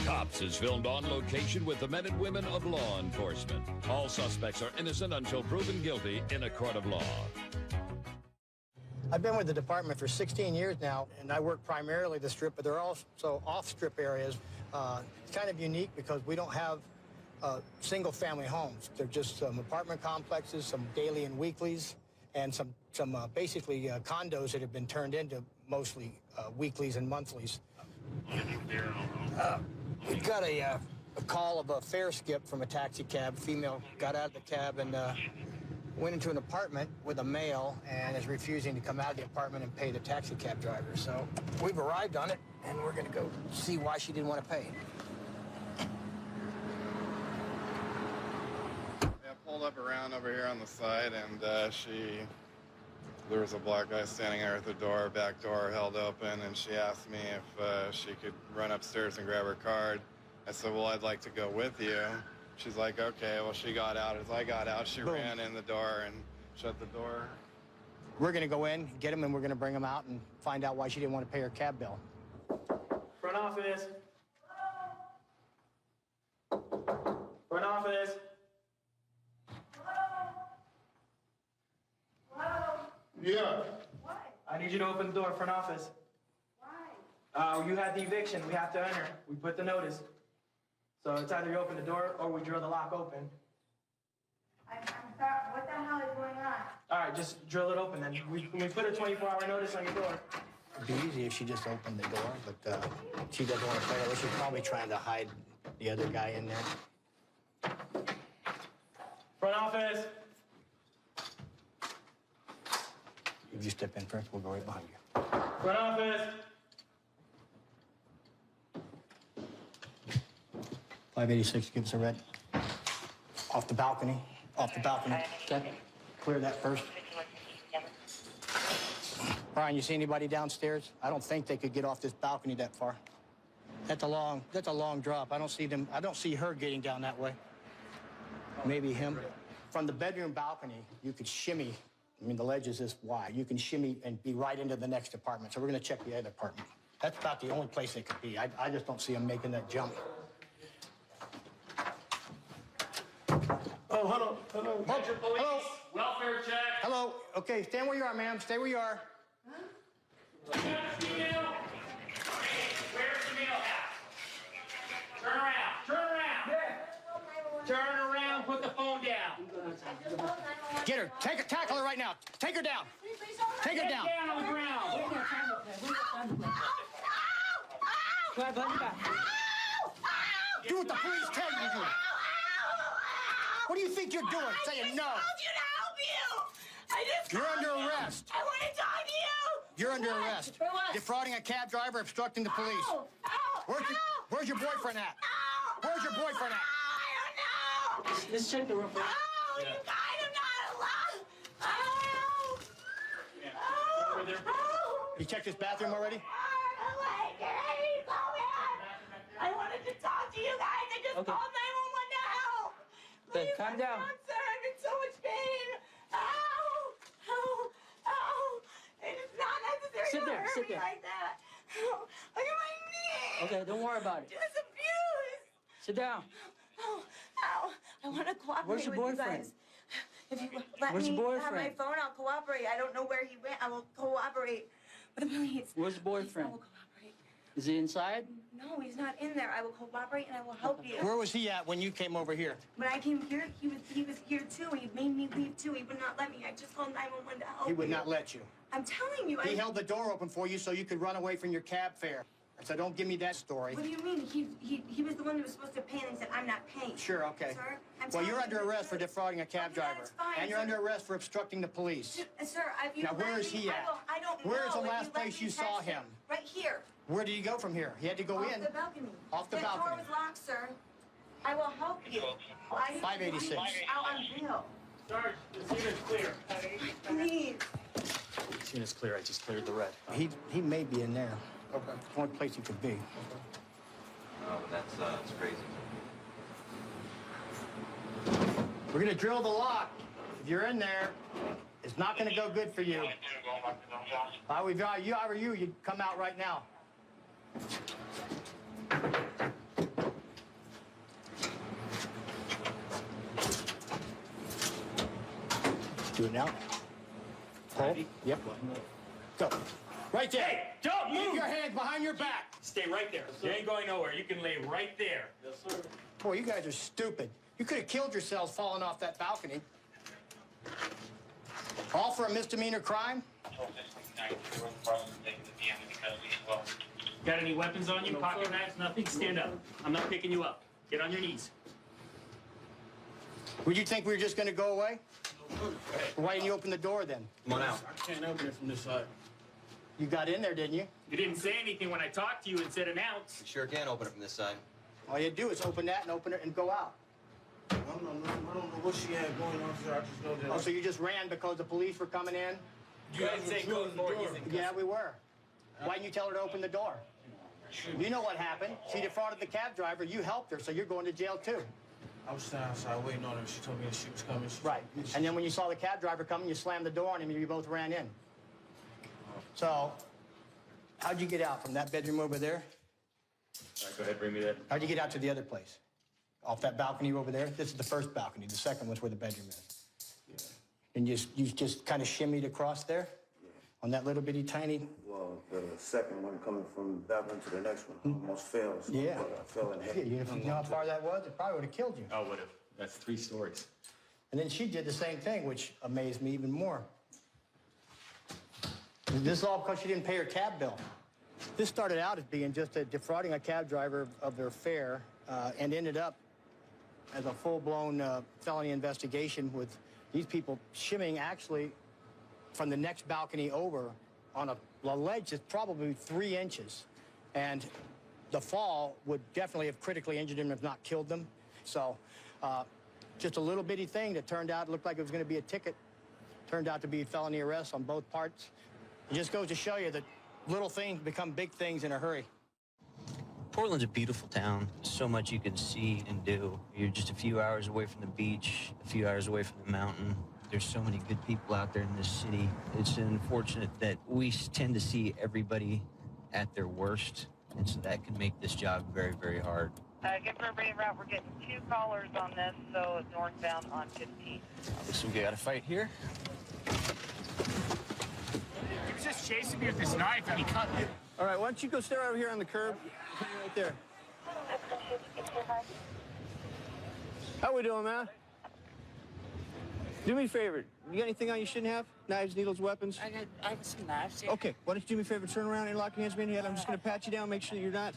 Cops is filmed on location with the men and women of law enforcement. All suspects are innocent until proven guilty in a court of law. I've been with the department for 16 years now, and I work primarily the strip, but there are also off-strip areas. It's kind of unique because we don't have single-family homes. They're just some apartment complexes, some daily and weeklies, and some basically condos that have been turned into mostly weeklies and monthlies. We got a call of a fare skip from a taxi cab. Female got out of the cab and went into an apartment with a male and is refusing to come out of the apartment and pay the taxi cab driver. So we've arrived on it, and we're going to go see why she didn't want to pay. Yeah, pulled up around over here on the side, and there was a black guy standing there at the door, back door held open, and she asked me if she could run upstairs and grab her card. I said, well, I'd like to go with you. She's like, okay. Well, she got out. As I got out, she ran in the door and shut the door. We're going to go in, get him, and we're going to bring him out and find out why she didn't want to pay her cab bill. Front office. Front office. Yeah. What? I need you to open the door, front office. Why? You had the eviction. We have to enter. We put the notice. So it's either you open the door or we drill the lock open. I'm sorry. What the hell is going on? All right, just drill it open then. We put a 24-hour notice on your door. It'd be easy if she just opened the door, but she doesn't want to pay it. She's probably trying to hide the other guy in there. Front office. If you step in first, we'll go right behind you. Front office. 586, give us a red. Off the balcony. Off the balcony. Okay. Clear that first. Brian, you see anybody downstairs? I don't think they could get off this balcony that far. That's a long drop. I don't see them. I don't see her getting down that way. Maybe him. From the bedroom balcony, you could shimmy. I mean, the ledge is this wide. You can shimmy and be right into the next apartment. So we're going to check the other apartment. That's about the only place they could be. I just don't see them making that jump. Oh, hold on. Hold on. Hello. Welfare check. Hello. Okay, stand where you are, ma'am. Stay where you are. Where's the meal at? Turn around. Turn around. Yeah. Turn around. Put the phone down. Get her. Tackle her right now. Take her down. Take her down. Get down on the ground. Do what the police tell you to do. What do you think you're doing? Saying no. I told you to help you. You're under arrest. I want to talk to you. You're under arrest. For what? Defrauding a cab driver, obstructing the police. Ow. Ow. Where's your boyfriend at? Ow. Where's your boyfriend at? I don't know. Let's check the room. Oh, you guys are not allowed. Oh. Oh. Over there. Oh. You checked his bathroom already? I wanted to talk to you guys. I just called 911 to help. Okay, Please, calm down. Sir, I'm in so much pain. Ow! Ow! Ow! It is not necessary Sit to there, hurt sit me there. like that. Ow. Look at my knee. Okay, don't worry about it. Just abuse. Sit down. Ow! Ow! I want to cooperate Where's your with boyfriend? you guys. If you let Where's me your have my boyfriend? phone, I'll cooperate. I don't know where he went. I will cooperate. But please. Where's your boyfriend? I will cooperate. Is he inside? No, he's not in there. I will cooperate and I will help you. Where was he at when you came over here? When I came here, he was here too. He made me leave too. He would not let me. I just called 911 to help He would you. not let you. I'm telling you. He held the door open for you so you could run away from your cab fare. So don't give me that story. What do you mean? He was the one who was supposed to pay and he said, I'm not paying. Sure, okay. Sir, Well, you're under arrest for defrauding a cab Okay, driver. that's fine, And you're sir. under arrest for obstructing the police. Sir, if you Now, where let is me, he at? I don't know. Where's the If last let place me you saw text him? Right here. Where did he go from here? He had to go Off in. the balcony. Off the That balcony. door was locked, sir. I will help you. 586. Out on bail. Sarge, the scene is clear. Please. Scene is clear. I just cleared the red. He may be in there. Okay. Only place he could be. Oh, that's crazy. We're gonna drill the lock. If you're in there, it's not gonna go good for you. If I were you, you'd come out right now. Do it now. Hold. Yep. Go. Right there. Hey, don't Keep move! your hands behind your back. Stay right there. You ain't going nowhere. You can lay right there. Boy, you guys are stupid. You could have killed yourselves falling off that balcony. All for a misdemeanor crime? Got any weapons on you? Pocket knives? Nothing? Stand up. I'm not picking you up. Get on your knees. Would you think we were just going to go away? Why didn't you open the door then? Come on out. I can't open it from this side. You got in there, didn't you? You didn't say anything when I talked to you and said announce. You sure can open it from this side. All you do is open that and open it and go out. I don't know what she had going on, sir. I just know that. Oh, so you just ran because the police were coming in? You didn't say code 4. You said Yeah, we were. Why didn't you tell her to open the door? You know what happened. She defrauded the cab driver. You helped her, so you're going to jail too. I was standing outside waiting on her. She told me that she was coming. Right. And then when you saw the cab driver coming, you slammed the door on him and you both ran in. So, how'd you get out from that bedroom over there? All right, go ahead, bring me that. How'd you get out to the other place? Off that balcony over there? This is the first balcony. The second one's where the bedroom is. Yeah. And you just kind of shimmied across there? On that little bitty tiny... Well, the second one coming from that one to the next one almost failed. So Yeah. I fell in Yeah, head. if you know how far that was, it probably would have killed you. Oh, what if? That's 3 stories. And then she did the same thing, which amazed me even more. This is all because she didn't pay her cab bill. This started out as being just defrauding a cab driver of their fare and ended up as a full-blown felony investigation with these people shimming actually from the next balcony over on a ledge that's probably 3 inches. And the fall would definitely have critically injured them, if not killed them. So just a little bitty thing that turned out, looked like it was going to be a ticket. Turned out to be felony arrests on both parts. It just goes to show you that little things become big things in a hurry. Portland's a beautiful town. So much you can see and do. You're just a few hours away from the beach, a few hours away from the mountain. There's so many good people out there in this city. It's unfortunate that we tend to see everybody at their worst, and so that can make this job very, very hard. Get for everybody route. We're getting 2 callers on this, so it's northbound on 15. Looks like we got a fight here. He was just chasing me with this knife and he cut me. All right, why don't you go stare over here on the curb? Right there. How we doing, man? Do me a favor. You got anything on you shouldn't have? Knives, needles, weapons? I got some knives. Yeah. Okay, why don't you do me a favor, turn around and lock your hands behind your head. I'm just gonna pat you down, make sure that you're not.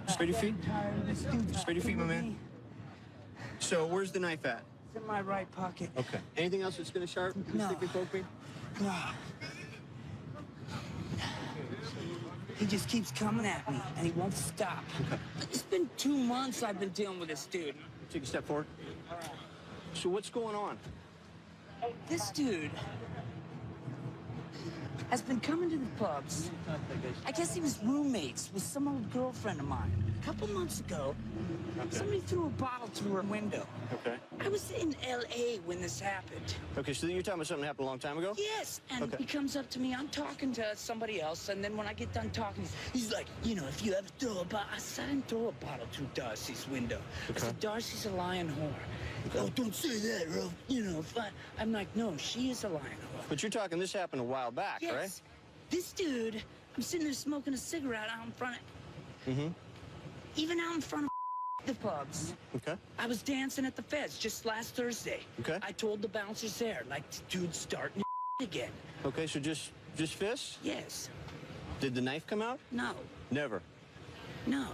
Spread your feet. Spread your feet, my man. So, where's the knife at? It's in my right pocket. Okay. Anything else that's gonna sharpen? No. Stick and poke me? No. He just keeps coming at me, and he won't stop. It's been 2 months I've been dealing with this dude. Take a step forward. So, what's going on? This dude has been coming to the clubs. I guess he was roommates with some old girlfriend of mine. A couple months ago, somebody threw a bottle through her window. Okay. I was in L.A. when this happened. Okay, so you're talking about something that happened a long time ago? Yes, and Okay. he comes up to me. I'm talking to somebody else, and then when I get done talking, he's like, you know, if you ever throw a bottle, I said, I didn't throw a bottle through Darcy's window. I said, Darcy's a lying whore. Oh, don't say that, bro. You know, fine. I'm like, no, she is a lying whore. But you're talking this happened a while back, Yes. right? This dude, I'm sitting there smoking a cigarette out in front of, even out in front of the clubs. Okay. I was dancing at the Feds just last Thursday. Okay. I told the bouncers there, like, dude's starting again. Okay, so just fists? Yes. Did the knife come out? No. Never. No.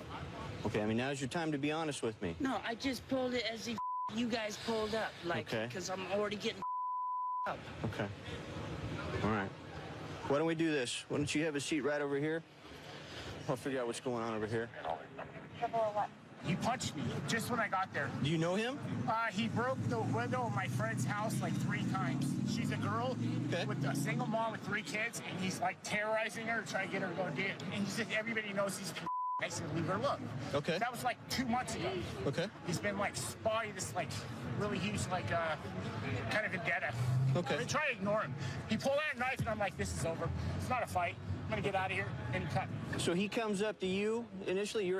Okay, I mean, now's your time to be honest with me. No, I just pulled it as if you guys pulled up. Like, Okay. because I'm already getting up. Okay. All right. Why don't we do this? Why don't you have a seat right over here? I'll figure out what's going on over here. He punched me just when I got there. Do you know him? He broke the window of my friend's house like 3 times. She's a girl with a single mom with 3 kids, and he's like terrorizing her, trying to get her to go date. And he said everybody knows he's I said leave her alone. Okay. That was like 2 months ago. Okay. He's been like spotty, this like really huge like kind of vendetta. Okay. I try to ignore him. He pulled out a knife, and I'm like, this is over. It's not a fight. I'm gonna get out of here, and he cut me. So he comes up to you initially.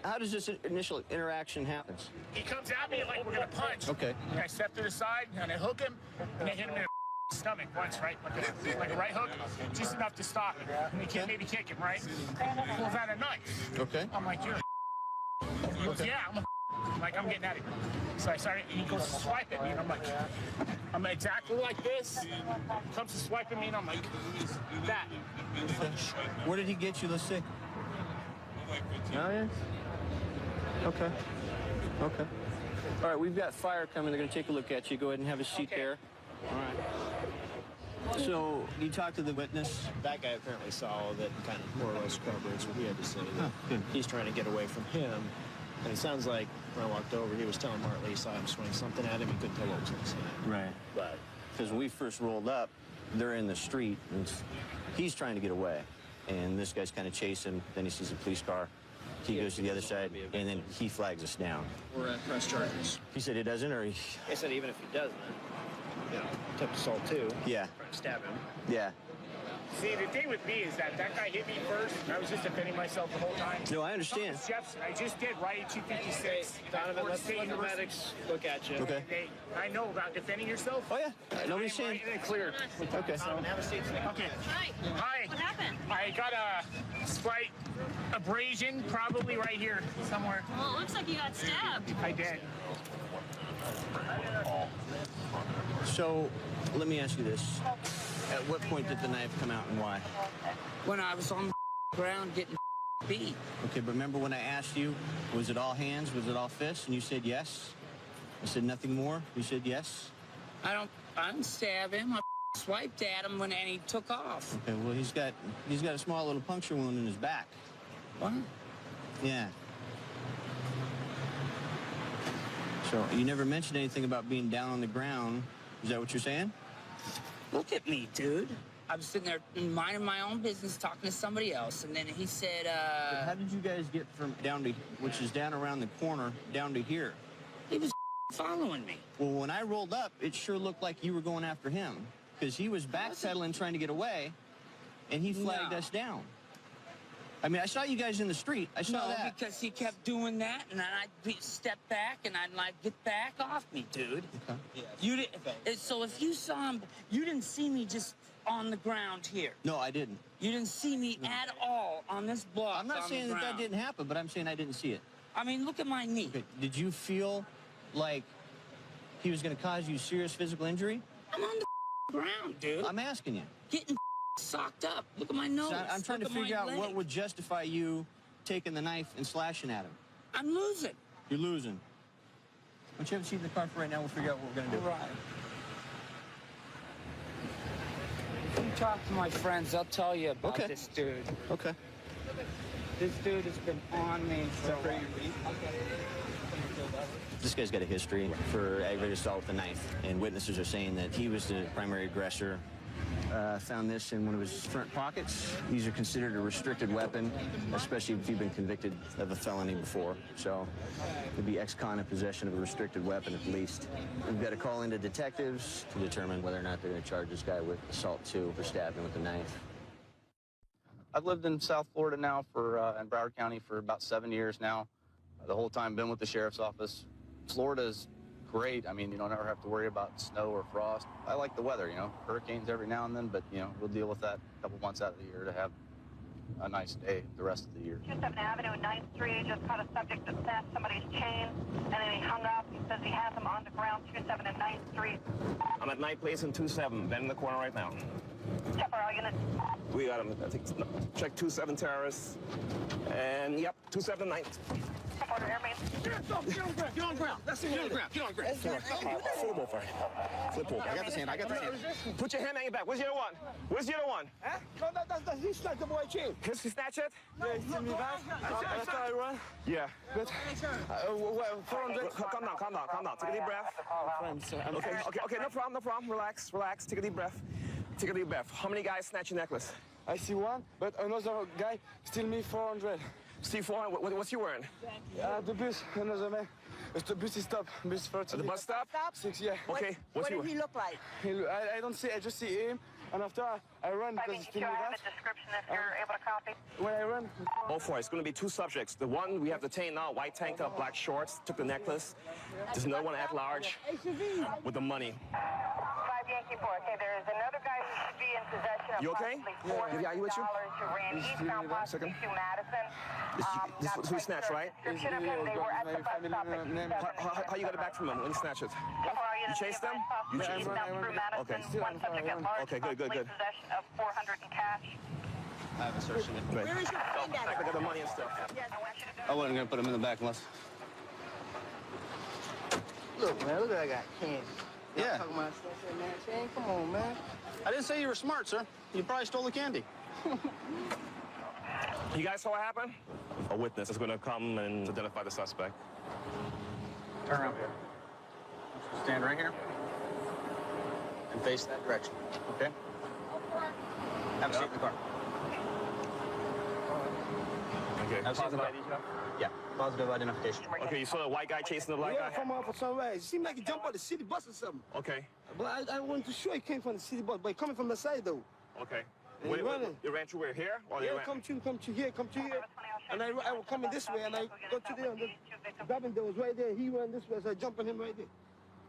How does this initial interaction happen? He comes at me like we're gonna punch. Okay. And I step to the side and I hook him and I hit him in the stomach once, right? Like a right hook, just enough to stop him. And he can't maybe kick him, right? He pulls out a knife. Okay. I'm like, you're He goes, yeah, I'm like, I'm getting out of here. So I started, and he goes to swipe at me, and I'm like, I'm exactly like this. He comes to swipe at me, and I'm like, that. Where did he get you? Let's see. Oh, yeah. Okay. Okay. All right, we've got fire coming. They're going to take a look at you. Go ahead and have a seat there. All right. So, you talked to the witness? That guy apparently saw all of it and kind of more or less corroborates what we had to say. He's trying to get away from him. And it sounds like when I walked over, he was telling Martley he saw him swing something at him. He couldn't tell what was inside. Right. But because when we first rolled up, they're in the street, and he's trying to get away. And this guy's kind of chasing him. Then he sees a police car. He goes to the other side, and then he flags us down. We're at press charges. He said he doesn't, or he... He said even if he doesn't, you know, attempted assault too. Yeah. Trying to stab him. Yeah. See, the thing with me is that guy hit me first. I was just defending myself the whole time. No, I understand. Jeffson, I just did right at 256. Donovan, let's let the medics look at you. Okay. I know about defending yourself. Oh, yeah. Nobody's saying... Right and clear. Okay. Donovan, have a seat. Okay. Hi. Hi. What happened? I got a slight abrasion, probably right here somewhere. Well, it looks like you got stabbed. I did. So, let me ask you this. At what point did the knife come out and why? When I was on the ground getting beat. Okay, but remember when I asked you, was it all hands, was it all fists? And you said yes. I said nothing more. You said yes. I didn't stab him. I swiped at him and he took off. Okay, well he's got a small little puncture wound in his back. What? Yeah. So you never mentioned anything about being down on the ground. Is that what you're saying? Look at me, dude. I was sitting there minding my own business, talking to somebody else, and then he said, But how did you guys get from down to, which is down around the corner, down to here? He was following me. Well, when I rolled up, it sure looked like you were going after him, because he was backpedaling, trying to get away, and he flagged us down. I mean, I saw you guys in the street. I saw that. No, because he kept doing that, and then I'd step back, and I'd like, get back off me, dude. Okay. Yeah. You didn't. So if you saw him, you didn't see me just on the ground here. No, I didn't. You didn't see me at all on this block. I'm not saying that didn't happen, but I'm saying I didn't see it. I mean, look at my knee. Okay. Did you feel like he was going to cause you serious physical injury? I'm on the ground, dude. I'm asking you. Getting socked up. Look at my nose. So I'm trying to figure out what would justify you taking the knife and slashing at him. I'm losing. You're losing. Why don't you have a seat in the car for right now? We'll figure out what we're going to do. All right. If you talk to my friends, they'll tell you about this dude. Okay. This dude has been on me for a while. This guy's got a history for aggravated assault with a knife, and witnesses are saying that he was the primary aggressor. Found this in one of his front pockets. These are considered a restricted weapon, especially if you've been convicted of a felony before. So it'd be ex-con in possession of a restricted weapon at least. We've got to call into detectives to determine whether or not they're going to charge this guy with assault 2 for stabbing with a knife. I've lived in South Florida now in Broward County for about 7 years now. The whole time been with the sheriff's office. Florida's great. I mean, you don't ever have to worry about snow or frost. I like the weather, you know, hurricanes every now and then, but, you know, we'll deal with that a couple months out of the year to have a nice day the rest of the year. 27 Avenue and 9th Street just caught a subject that snatched somebody's chain, and then he hung up. He says he has him on the ground, 27 and 9th Street. I'm at Night Place and 27, been in the corner right now. Check for all units. We got him, I think, check 27 Terrace, and yep, 27 9th. Get on the ground. Let's see get on the ground. Get on the ground. Flip over. Flip over. I got this hand. I got this hand. Put your hand on your back. Where's the other one? Where's the other one? Huh? No, that's he snatched the boy chain. Can you snatch it? Yeah, he threw me back. After I run. Yeah. But, 400. Calm down, calm down, calm down. Take a deep breath. Okay, no problem. Relax. Take a deep breath. Take a deep breath. How many guys snatch your necklace? I see one, but another guy steal me 400. Steal 400. What's he wearing? The bus, another man. The bus is stop. Bus 30. At the bus stop? 6, yeah. Okay. What did he look like? I don't see. I just see him, and after I run because he steal me that. Description if you're able to copy. When I run. Oh, for it's going to be two subjects. The one we have detained now, white tank top, black shorts, took the necklace. There's another one at large with the money. 5 Yankee 4. Okay, there is another guy who should be in possession of You okay? $40 Yeah, you with you? who ran eastbound possibly to Madison. This is who he snatched, right? Description of him, they were at the bus stop at 270. How you got it back from him when he snatched it? You chased them? You chased them? Okay. One subject at large. Okay, good. Possession of 400 in cash. I have a search in it. Great. Where is your friend at? I got the money and stuff. I wasn't going to put him in the back unless... Look, man, look at that guy, Candy. Yeah. Talking about stuff, man. Shane, come on, man. I didn't say you were smart, sir. You probably stole the candy. You guys saw what happened? A witness is going to come and identify the suspect. Turn around here. Stand right here. And face that direction. Okay? Have a seat in the car. Okay. Have a seat in the car. Yeah. Positive identification. Okay, you saw the white guy chasing the black Yeah, guy? from off of Sunrise. It seemed like he jumped out the city bus or something. Okay. But I wasn't too sure he came from the city bus, but he coming from the side though. Okay. And he running. You ran through where, here? Or Yeah, you ran? come to here. And I was coming this way, and I go to there, and the Babin was right there. He ran this way, so I jumped on him right there.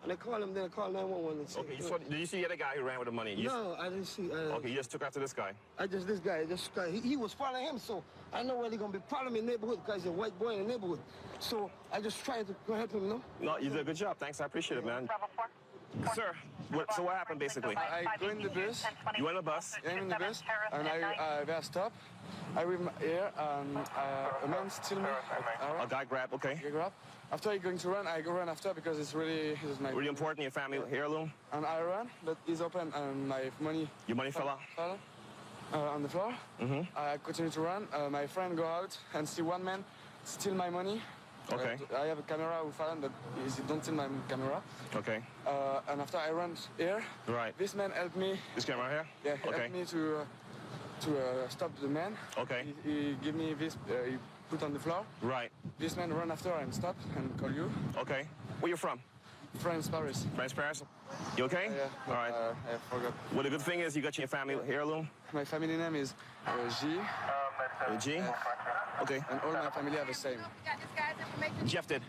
And I called him, then I called 911 and said, Okay, did you see the other guy who ran with the money? No, I didn't see. Okay, you just took after this guy? This guy, he was following him, so I know where they're going to be problem in the neighborhood because he's a white boy in the neighborhood. So I just tried to help him, you know? No, you did a good job. Thanks, I appreciate it, man. Sir, so what happened, basically? I go in the bus. You went in the bus? I'm in the bus, and I stop. I read my ear, and a man steal me. A guy grabbed, okay. He grab. After he going to run, I go run after because it's really really important in your family heirloom. And I run, but he's open, and my money. Your money fell out. On the floor. Mm-hmm. I continue to run. My friend go out and see one man steal my money. Okay. I have a camera with Fallon, but he don't steal my camera. Okay. And after I run here, right. This man helped me. This camera here? Yeah, he helped me to stop the man. Okay. He give me this. He put on the floor. Right. This man run after and stop and call you. Okay. Where you from? France, Paris. France, Paris? You okay? Yeah. All right. I forgot. Well, the good thing is you got your family heirloom. My family name is G. G? Okay. And all my family are the same. Jeff did?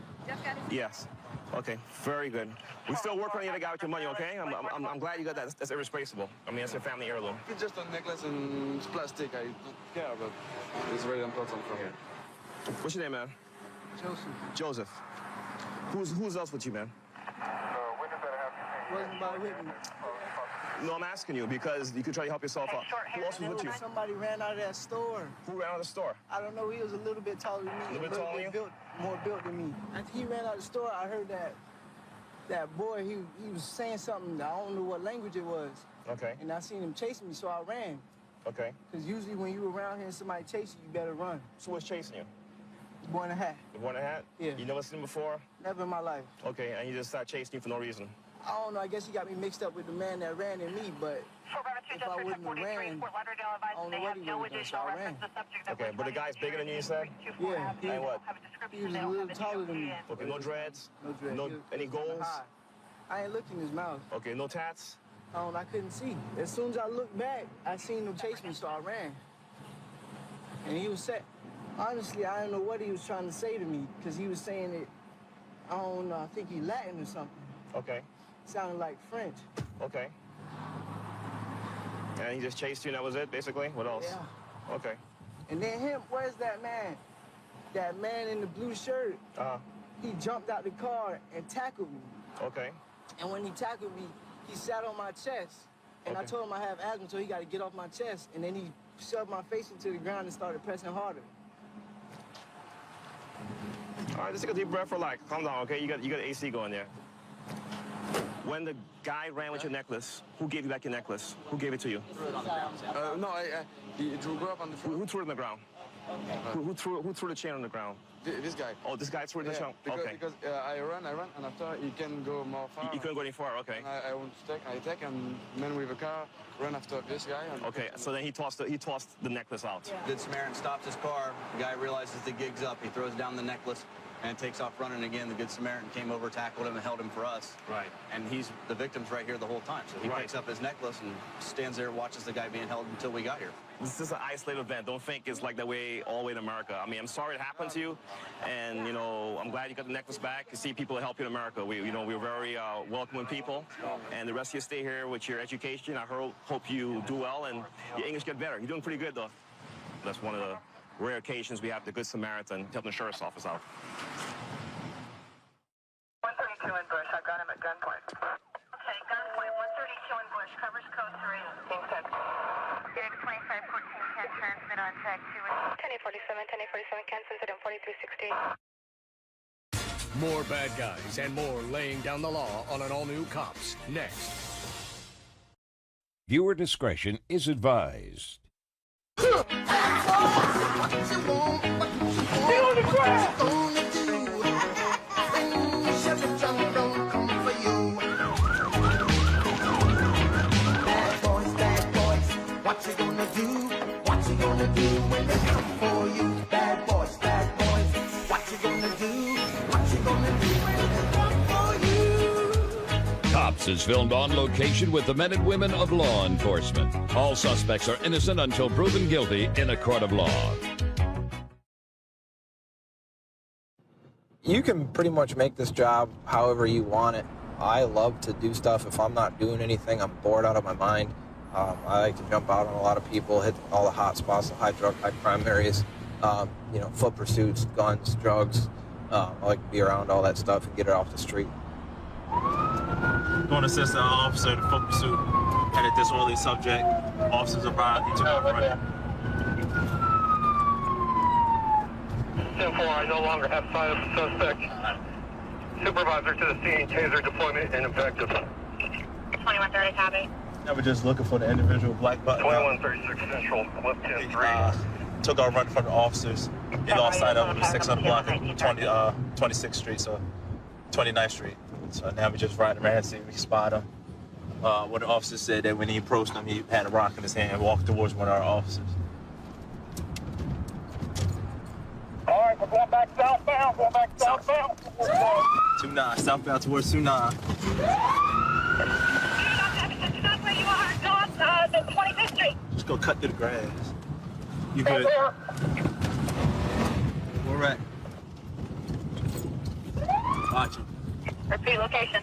Yes. Okay, very good. We still work on the other guy with your money, okay? I'm glad you got that. That's irreplaceable. I mean, that's your family heirloom. It's just a necklace and it's plastic. I don't care, but it's very important for me. What's your name, man? Joseph. Joseph. Who's else with you, man? Wasn't my witness. No, I'm asking you because you could try to help yourself out. Who else was with you? Somebody ran out of that store. Who ran out of the store? I don't know. He was a little bit taller than me. A little bit taller than you? More built than me. After he ran out of the store, I heard that boy, he was saying something. I don't know what language it was. Okay. And I seen him chasing me, so I ran. Okay. Because usually when you around here and somebody chases you, you better run. So what's chasing you? The boy in the hat. The boy in the hat? Yeah. You never seen him before? Never in my life. Okay, and he just started chasing you for no reason? I don't know. I guess he got me mixed up with the man that ran in me, but if I wouldn't have ran, I don't know what he would have done, so I ran. Okay, but the guy's bigger than you said? Yeah. And what? He was a little taller than me. Okay, no dreads? No dreads. No, any goals? I ain't looked in his mouth. Okay, no tats? I couldn't see. As soon as I looked back, I seen him chase me, so I ran. And he was set. Honestly, I don't know what he was trying to say to me, because he was saying it, I don't know, I think he Latin or something. Okay. Sounded like French. Okay. And he just chased you and that was it, basically? What else? Yeah. Okay. And then him, where's that man? That man in the blue shirt. He jumped out the car and tackled me. Okay. And when he tackled me, he sat on my chest. And I told him I have asthma, so he got to get off my chest. And then he shoved my face into the ground and started pressing harder. All right, just take a deep breath, relax. Calm down, okay? You got AC going there. When the guy ran with your necklace, who gave you back your necklace? Who gave it to you? No, he drew up on the floor. Who threw it on the ground? Who threw the chain on the ground? This guy. Oh, this guy threw it on the chain? Okay. Because I ran, and after he can go more far. You couldn't go any far, okay. And I want to take, and man with a car run after this guy. And okay, so then he tossed the necklace out. Yeah. Good Samaritan stops his car. The guy realizes the gig's up. He throws down the necklace and takes off running again. The Good Samaritan came over, tackled him, and held him for us. Right. And the victim's right here the whole time. So he picks up his necklace and stands there, watches the guy being held until we got here. This is an isolated event. Don't think it's like that way all the way to America. I mean, I'm sorry it happened to you, and, you know, I'm glad you got the necklace back. You see people help you in America. We're very welcoming people, and the rest of you stay here with your education. I hope you do well, and your English get better. You're doing pretty good, though. That's one of the rare occasions we have the Good Samaritan helping the sheriff's office out. 132 in Bush. I've got him at gunpoint. Okay, gunpoint. 132 in Bush. Covers code 3. Being said. Phoenix 2514 can transmit on tag 2. 1047 can send it on 4360. More bad guys and more laying down the law on an all-new Cops. Next. Viewer discretion is advised. What you gonna do? What you gonna do when they come for you? Bad boys, what you gonna do? What you gonna do when they come for you? Cops is filmed on location with the men and women of law enforcement. All suspects are innocent until proven guilty in a court of law. You can pretty much make this job however you want it. I love to do stuff. If I'm not doing anything, I'm bored out of my mind. I like to jump out on a lot of people, hit all the hot spots, the high drug, high crime areas, foot pursuits, guns, drugs. I like to be around all that stuff and get it off the street. Going to assist an officer in foot pursuit had a disorderly subject. Officers arrived, he took off running. 10-4, I no longer have sight of the suspect. Supervisor to the scene, taser deployment ineffective. 2130 copy. I was just looking for the individual black button. 2136 Central, left 10-3. Took our run from the officers. He lost sight of him at 600 block of 26th Street, so 29th Street. So now we just riding around and see if we can spot him. One of the officers said that when he approached him, he had a rock in his hand and walked towards one of our officers. All right, we're going back southbound, southbound. 29, southbound towards 29. Stop where you are. Go up the 25th Street. Just go cut through the grass. You good? We're at. Watch him. Repeat location.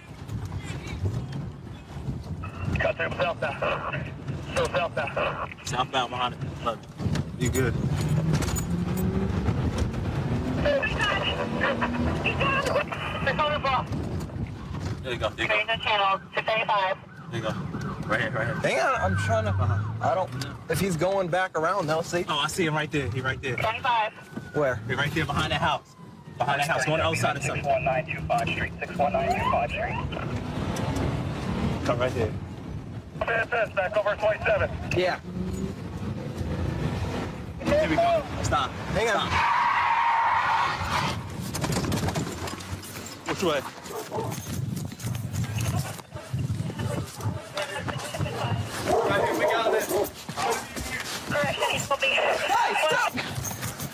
Cut through southbound. Still southbound. Southbound behind it. Look, you good? There you go. There you go. Change the channel to 35. There you go. Right here, right here. Hang on, I'm trying to. I don't. If he's going back around, they'll see. Oh, I see him right there. He right there. 25. Where? He right there behind that house. Behind that house. Going on the other side of something. 61925 Street. 61925 Street. Come right there. FS, back over 27. Yeah. Here we go. Stop. Hang on. Which way? Right here, we got it. Hey, stop!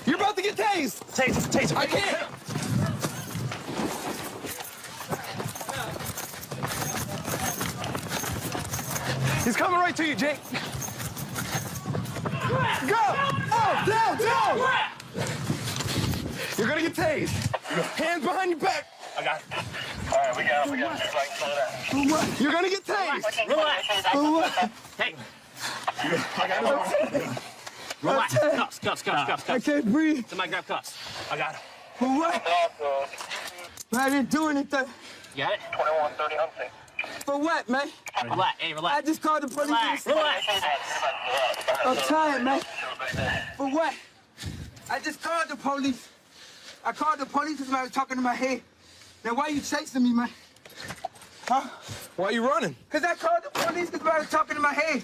You're about to get tased. Taser. I can't. He's coming right to you, Jake. Go! Oh, down! You're gonna get tased. Hands behind your back. I got it. All right, we got it. You're gonna get tased. Relax. Hey. I got it. Relax. Cuffs. I can't breathe. Somebody grab cuffs. I got it. For what? I didn't do anything. You got it? 2130 Hunting. For what, man? Relax. Hey, relax. I just called the police. Relax. I'm tired, man. For what? I just called the police. I called the police because I was talking to my head. Now, why you chasing me, man? Huh? Why are you running? Because I called the police because I was talking to my head.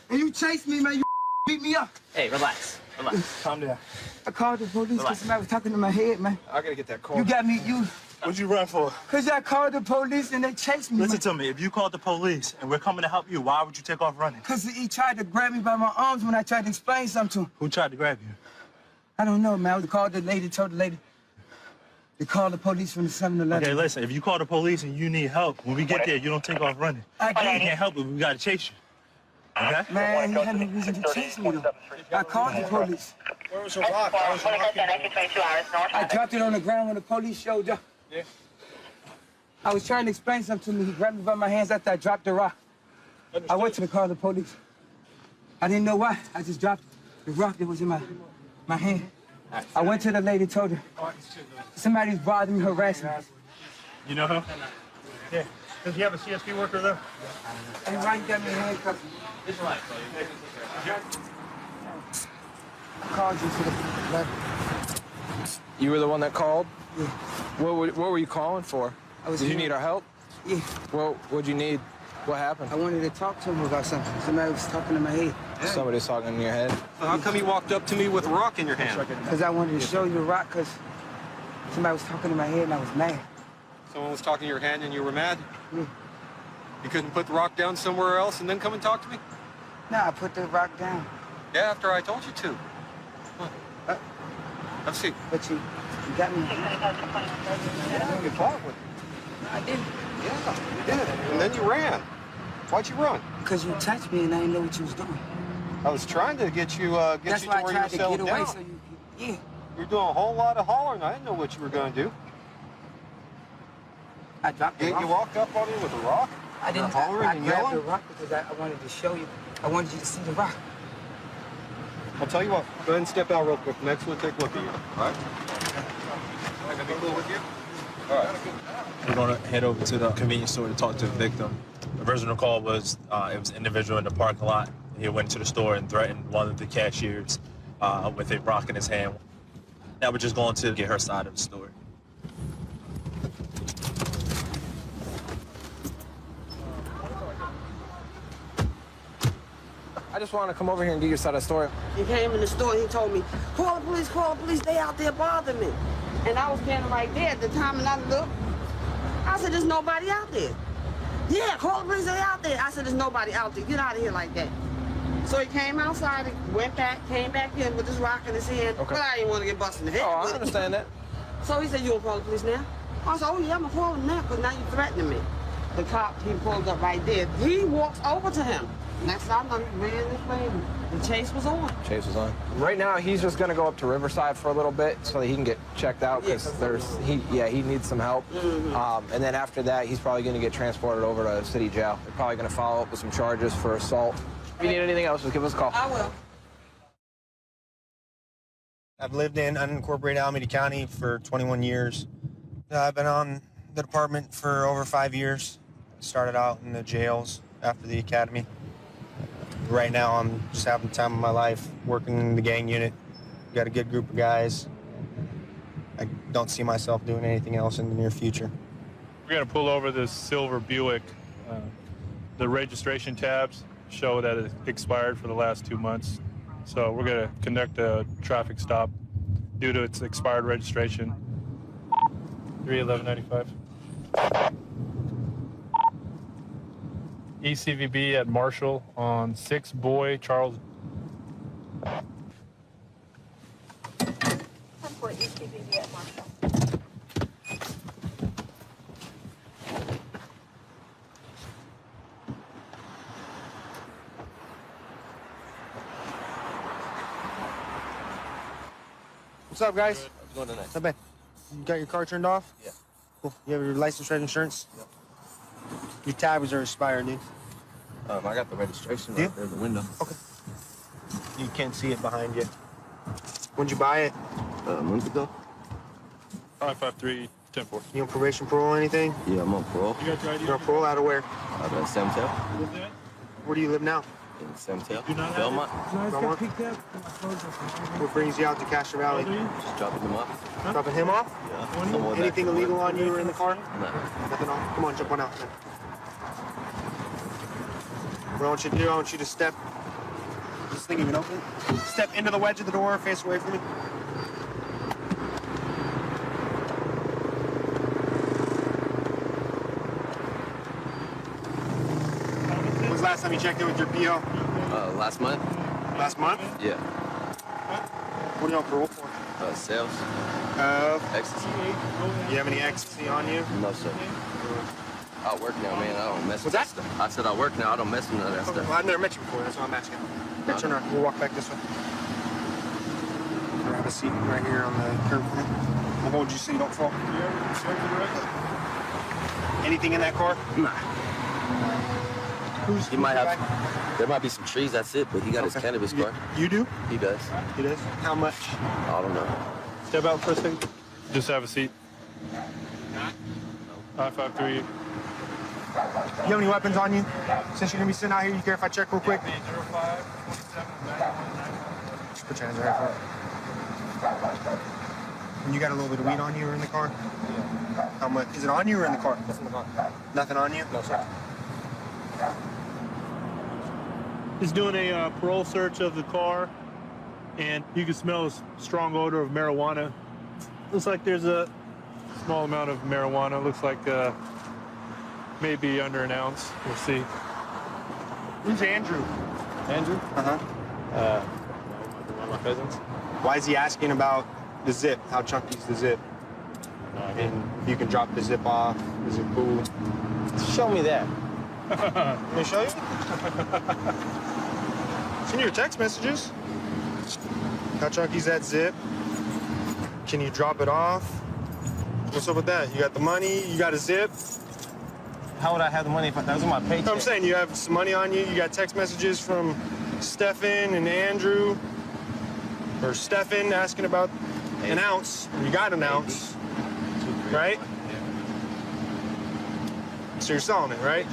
And you chased me, man. You beat me up. Hey, relax. Relax. Calm down. I called the police because I was talking to my head, man. I gotta get that call. You got me, What'd you run for? Because I called the police and they chased me. Listen to me. If you called the police and we're coming to help you, why would you take off running? Because he tried to grab me by my arms when I tried to explain something to him. Who tried to grab you? I don't know, man. I called the lady, told the lady to call the police from the 7-Eleven. Okay, listen. If you call the police and you need help, when we get there, you don't take off running. I can't. We can't help it. We gotta chase you. Okay? Man, he had no reason to chase me, though. I called the police. Where was your rock? I was walking. I dropped it on the ground when the police showed up. Yeah. I was trying to explain something to me. He grabbed me by my hands after I dropped the rock. I went to the car of the police. I didn't know why. I just dropped the rock that was in my hand. I went to the lady, told her, somebody's bothering me, harassing me. You know him? Yeah. Does he have a CSP worker there? And why you got me handcuffed? I called you to the left. You were the one that called? Yeah. What were you calling for? Did you need our help? Yeah. Well, what'd you need? What happened? I wanted to talk to him about something. Somebody was talking to my head. Somebody's talking in your head. So how come you walked up to me with a rock in your hand? Because I wanted to show you the rock, because somebody was talking to my head and I was mad. Someone was talking to your hand and you were mad? Yeah. You couldn't put the rock down somewhere else and then come and talk to me? No, I put the rock down. Yeah, after I told you to. Let's see. But you got me. You fought with me. I didn't. Yeah, you did. And then you ran. Why'd you run? Because you touched me and I didn't know what you was doing. I was trying to get you That's to why I where you were tried to get settled away down. so you could, yeah. You're doing a whole lot of hollering. I didn't know what you were going to do. I dropped the rock. You walked up on me with a rock? I didn't. Hollering I and grabbed yelling? the rock because I wanted to show you. I wanted you to see the rock. I'll tell you what. Go ahead and step out real quick. Next one, take a look at you. All right? Am I going to be cool with you? All right. We're gonna head over to the convenience store to talk to the victim. The original call was it was an individual in the parking lot. He went to the store and threatened one of the cashiers with a rock in his hand. Now we're just going to get her side of the story. I just want to come over here and get your side of the story. He came in the store and he told me, call the police, they out there bothering me. And I was standing right there at the time and I looked. I said, there's nobody out there. Yeah, call the police, they out there. I said, there's nobody out there. Get out of here like that. So he came outside, went back, came back in with this rock in his hand. Okay. But I didn't want to get busted in the head. Oh, I understand that. So he said, you want to call the police now? I said, oh yeah, I'm going to call him now because now you're threatening me. The cop, he pulled up right there. He walks over to him. Next time I ran this way, the chase was on. Chase was on. Right now, he's just gonna go up to Riverside for a little bit so that he can get checked out because he needs some help. And then after that, he's probably gonna get transported over to city jail. They're probably gonna follow up with some charges for assault. If you need anything else, just give us a call. I will. I've lived in unincorporated Alameda County for 21 years. I've been on the department for over 5 years. Started out in the jails after the academy. Right now, I'm just having the time of my life working in the gang unit. Got a good group of guys. I don't see myself doing anything else in the near future. We're going to pull over this silver Buick. The registration tabs show that it expired for the last 2 months. So we're going to conduct a traffic stop due to its expired registration. 31195. ECVB at Marshall on 6 Boy Charles. ECVB at Marshall. What's up, guys? What's going on next? Not bad. You got your car turned off? Yeah. Cool. You have your license, red insurance? Yep. Your tabs are expired, dude. I got the registration right there in the window. Okay. You can't see it behind you. When'd you buy it? A month ago. 553-10-4. You on probation, parole, anything? Yeah, I'm on parole. You got your ID? You're on parole out of where? San Mateo. Where do you live now? In San Mateo? Belmont? Belmont? What brings you out to Castro Valley? Just dropping him off. Dropping him off? Yeah. Anything illegal on you or in the car? No. Nothing on? Come on, jump on out. What I want you to do, I want you to step. Is this thing even open? Step into the wedge of the door, face away from me. When was the last time you checked in with your PO? Last month. Last month? Yeah. What are you on parole for? Sales. Ecstasy. You have any ecstasy on you? No, sir. I work now, man. I don't mess with What's that stuff. I said I work now. I don't mess with none of that Okay, stuff. well, I've never met you before, that's why I'm asking. Here, turn around. We'll walk back this way. Grab a seat right here on the curb for me. We'll hold you so you don't fall. Anything in that car? Nah. Who's might the have. guy? There might be some trees. That's it. But he got his cannabis card. You do? He does. He does? How much? I don't know. Step out for a second. Just have a seat. 553. You have any weapons on you? Since you're gonna be sitting out here, you care if I check real quick? Just put your hands right front. And you got a little bit of weed on you or in the car? Yeah. How much? Is it on you or in the car? What's in the car? Nothing on you? No, sir. He's doing a parole search of the car, and you can smell a strong odor of marijuana. Looks like there's a small amount of marijuana. Looks like maybe under an ounce. We'll see. Who's Andrew? Andrew? Uh-huh. One of my cousins. Why is he asking about the zip? How chunky's the zip? And if you can drop the zip off, is it cool? Show me that. Let me show you. It's in your text messages. How chunky's that zip? Can you drop it off? What's up with that? You got the money, you got a zip? How would I have the money if that was in my paycheck? I'm saying you have some money on you, you got text messages from Stefan and Andrew, or Stefan asking about an ounce. You got an ounce, right? So you're selling it, right?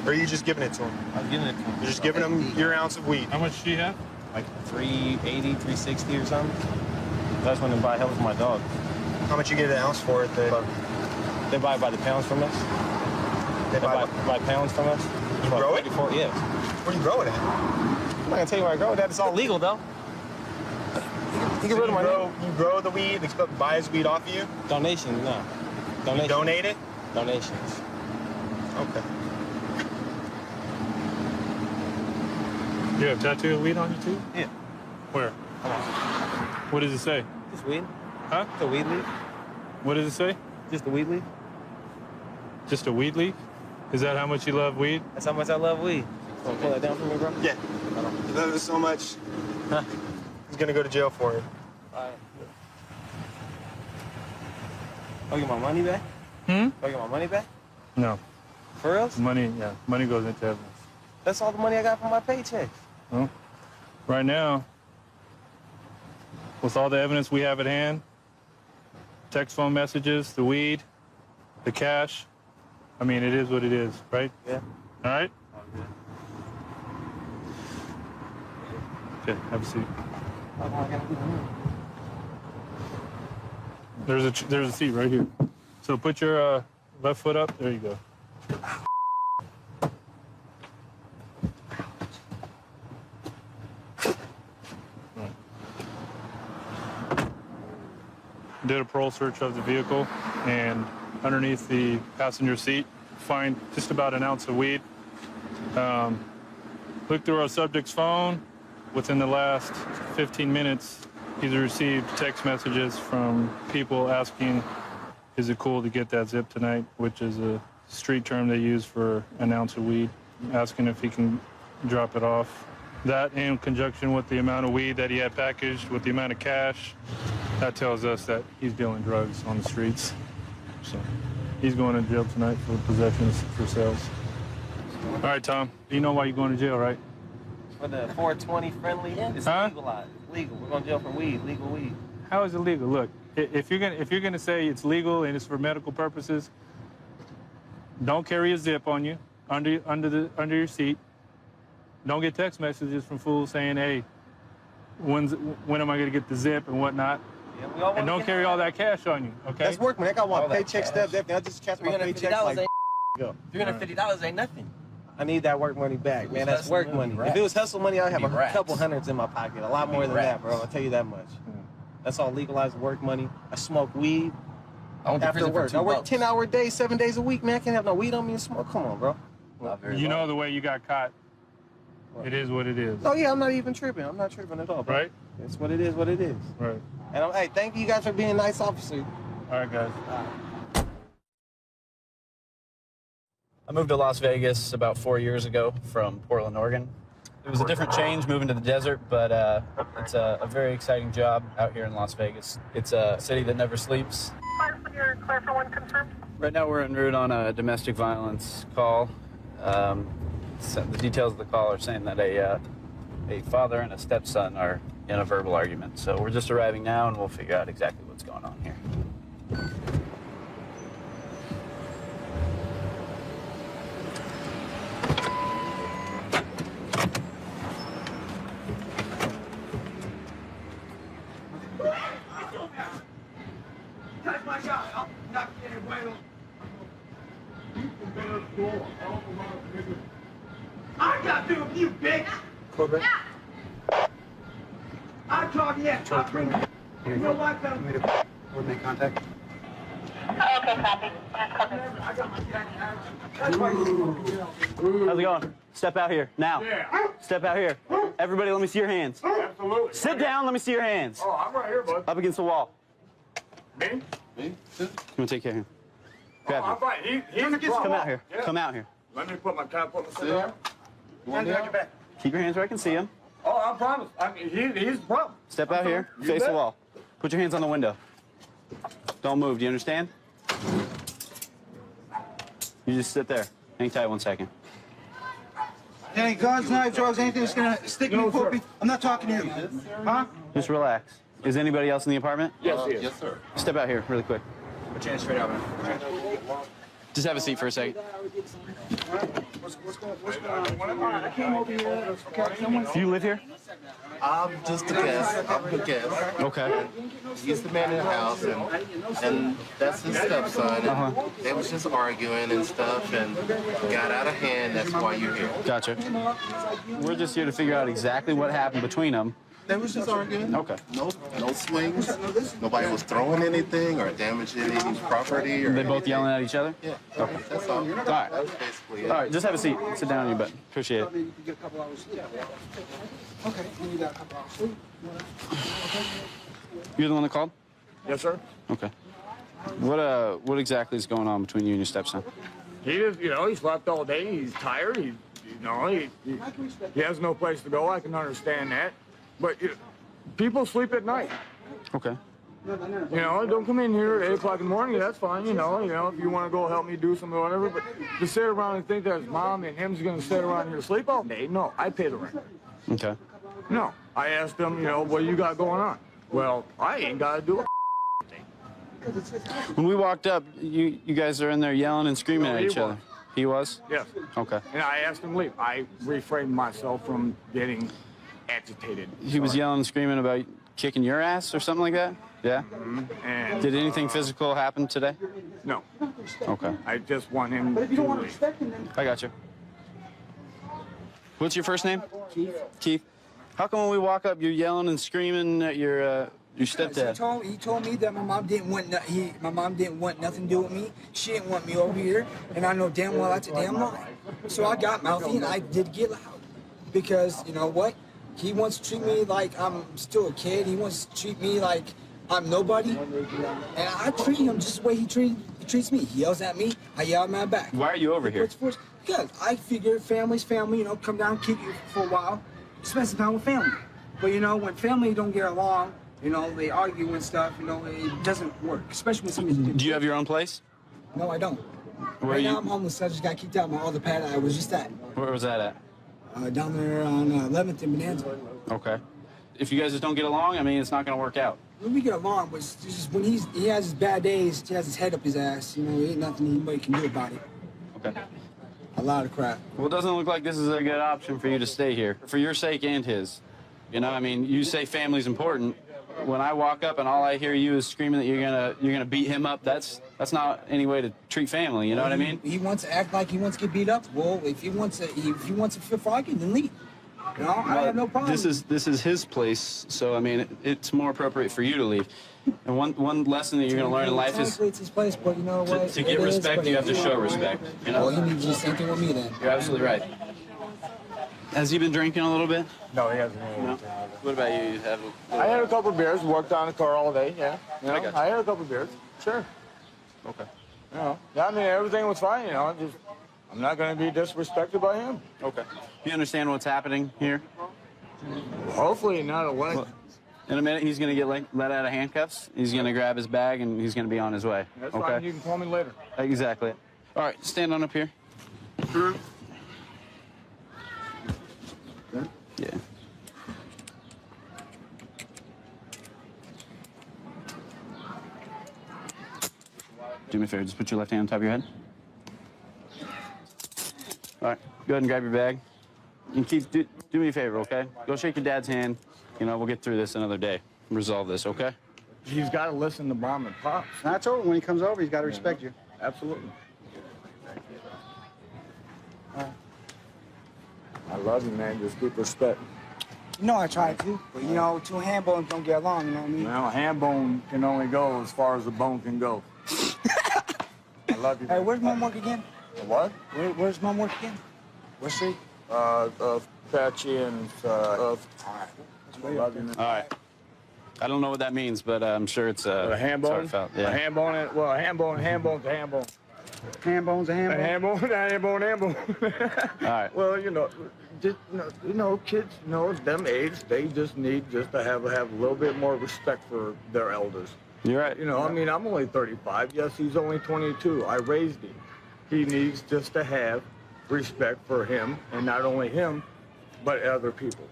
Or are you just giving it to him? I'm giving it to him. You're just giving him your ounce of weed. How much do you have? Like 380, 360 or something. That's when they buy help for my dog. How much you get an ounce for it then? They buy by the pounds from us. They buy by pounds from us. You grow it? Yes. Where do you grow it at? I'm not gonna tell you where I grow it at. It's all legal though. You get rid of my name. You grow the weed, they buy his weed off of you? Donations, no. Donations. Donate it? Donations. Okay. You have tattoo of weed on you too? Yeah. Where? Come on. What does it say? Just weed. Huh? Just a weed leaf. What does it say? Just a weed leaf. Just a weed leaf? Is that how much you love weed? That's how much I love weed. Want to pull that down for me, bro? Yeah. You love it so much. Huh? He's gonna go to jail for it. All right. Oh, you get my money back? Hmm? Oh, you get my money back? No. For real? Money, yeah. Money goes into evidence. That's all the money I got from my paycheck. Well, right now, with all the evidence we have at hand, text phone messages, the weed, the cash, I mean, it is what it is, right? Yeah. All right? Okay, have a seat. There's a seat right here. So put your left foot up. There you go. Did a parole search of the vehicle, and underneath the passenger seat, find just about an ounce of weed. Looked through our subject's phone. Within the last 15 minutes, he's received text messages from people asking, is it cool to get that zip tonight, which is a street term they use for an ounce of weed, asking if he can drop it off. That, in conjunction with the amount of weed that he had packaged, with the amount of cash, that tells us that he's dealing drugs on the streets. So he's going to jail tonight for possessions for sales. All right, Tom, you know why you're going to jail, right? For the 420 friendly, it's legalized. It's legal. We're going to jail for weed, legal weed. How is it legal? Look, if you're gonna say it's legal and it's for medical purposes, don't carry a zip on you under your seat. Don't get text messages from fools saying, hey, when am I going to get the zip and whatnot. Yeah, and don't carry all that cash on you, okay? That's work, man. I got one paycheck stub. I just catch my paycheck like go. $350 ain't nothing. I need that work money back, man. That's work money. If it was hustle money, I'd have a couple hundreds in my pocket. A lot more than that, bro. I'll tell you that much. That's all legalized work money. I smoke weed after work. I work 10-hour days, 7 days a week, man. I can't have no weed on me and smoke. Come on, bro. You know the way you got caught. It is what it is. Oh, yeah, I'm not even tripping. I'm not tripping at all, bro. Right? It's what it is, what it is. Right. And hey, thank you guys for being nice officers. All right, guys. I moved to Las Vegas about 4 years ago from Portland, Oregon. It was a different change moving to the desert, but it's a very exciting job out here in Las Vegas. It's a city that never sleeps. Your clear for one confirmed. Right now we're en route on a domestic violence call. So the details of the call are saying that a father and a stepson are in a verbal argument. So we're just arriving now and we'll figure out exactly what's going on here. That's my shot. I'm not getting bueno. I got through with you, bitch. Corbett? I'm talking yet. I'll bring you. You know what, though? We'll make contact. Okay, copy. How's it going? Step out here, now. Yeah. Step out here. Everybody, let me see your hands. Absolutely. Sit down, let me see your hands. Oh, I'm right here, bud. Up against the wall. Me? You want to take care of him? Grab him. I'm fine. He's a Come out here. Yeah. Come out here. Let me put my cap on the down. You want me to- Keep your hands where I can see them. Oh, I promise. I mean, he's the problem. Step out here, You face bet. the wall. Put your hands on the window. Don't move, do you understand? You just sit there. Hang tight 1 second. Any guns, knives, drugs, anything that's gonna stick me, poke me? I'm not talking to you. Huh? Just relax. Is anybody else in the apartment? Yes, he is. Yes, sir. Step out here really quick. Put your hands straight out, man. Just have a seat for a second. What's going on? I came over here. Okay, someone. Do you live here? I'm just a guest. I'm a guest. Okay. He's the man in the house, and that's his stepson. They was just arguing and stuff, and got out of hand. That's why you're here. Gotcha. We're just here to figure out exactly what happened between them. They was just arguing. Okay. No swings. Nobody was throwing anything or damaging anybody's property. Or They both yelling at each other? Yeah. Okay. That's all. All right. That was basically it. All right, just have a seat. Sit down on your butt. Appreciate it. You get a couple hours sleep. Okay, you got a couple hours sleep. You're the one that called? Yes, sir. Okay. What exactly is going on between you and your stepson? He just, he slept all day. He's tired. He has no place to go. I can understand that. But people sleep at night. Okay. Don't come in here at 8 o'clock in the morning. That's fine. If you want to go help me do something or whatever. But to sit around and think that his mom and him's going to sit around here and sleep all day, no. I pay the rent. Okay. No. I asked him, what you got going on? Well, I ain't got to do it. When we walked up, you guys are in there yelling and screaming No, at he each other. was. He was? Yes. Okay. And I asked him to leave. I refrained myself from getting agitated. He was yelling and screaming about kicking your ass or something like that? Yeah? And, Did anything physical happen today? No. Okay. I just want him to leave. I got you. What's your first name? Keith. Keith. How come when we walk up, you're yelling and screaming at your stepdad? He told me that my mom didn't want nothing to do with me. She didn't want me over here, and I know damn well that's a damn lie. So I got mouthy and I did get loud because you know what? He wants to treat me like I'm still a kid. He wants to treat me like I'm nobody, and I treat him just the way he treats me. He yells at me, I yell at my back. Why are you over here? Because I figure family's family. Come down, kick you for a while, spend some time with family. But when family don't get along, they argue and stuff. It doesn't work, especially when somebody's. Do you have your own place? No, I don't. Where right are now you? I'm homeless. I just got kicked out of my other pad I was just at. Where was that at? Down there on 11th and Bonanza. Okay. If you guys just don't get along, I mean, it's not going to work out. We get along, but it's just when he has his bad days, he has his head up his ass. Ain't nothing anybody can do about it. Okay. A lot of crap. Well, it doesn't look like this is a good option for you to stay here, for your sake and his. You know, I mean, you say family's important. When I walk up and all I hear you is screaming that you're gonna beat him up, that's not any way to treat family. You know what I mean? He wants to act like he wants to get beat up. Well, if he wants a fifth argument, then leave. You know, I have no problem. This is his place, so I mean, it's more appropriate for you to leave. And one lesson that you're going to learn in life is it's his place, but you know what? To get respect, you have to show respect. You know? Well, you need to do the same thing with me then. You're absolutely right. Has he been drinking a little bit? No, he hasn't. No? What about you? You have I had a couple beers, worked on the car all day, yeah. You know, I had a couple beers, sure. Okay. You know, yeah, I mean, everything was fine, you know, just, I'm not going to be disrespected by him. Okay. Do you understand what's happening here? Hopefully not a way. Well, in a minute, he's going to get let out of handcuffs. He's going to grab his bag, and he's going to be on his way. That's okay? fine. You can call me later. Exactly. All right, stand on up here. Yeah. Do me a favor, just put your left hand on top of your head. All right, go ahead and grab your bag. And do me a favor, okay? Go shake your dad's hand. You know, we'll get through this another day. Resolve this, okay? He's got to listen to Mom and Pops. That's all. When he comes over, he's got to respect you. Absolutely. I love you, man. Just keep respect. You know I try to, but you know, two hand bones don't get along, you know what I mean? Well, a hand bone can only go as far as a bone can go. I love you. Hey, where's Mom work again? What? Where's Mom work again? What street? Apache and, all right. Love you, man. All right. I don't know what that means, but I'm sure it's a hand bone. Yeah. A hand bone. Well, a hand bone's a hand bone. Hand bone's a hand bone. A hand bone. A hand bone. Hand bone. All right. Well, you know, just kids, them age, they just need to have a little bit more respect for their elders. You're right. You know, I mean, I'm only 35. Yes, he's only 22. I raised him. He needs just to have respect for him, and not only him, but other people.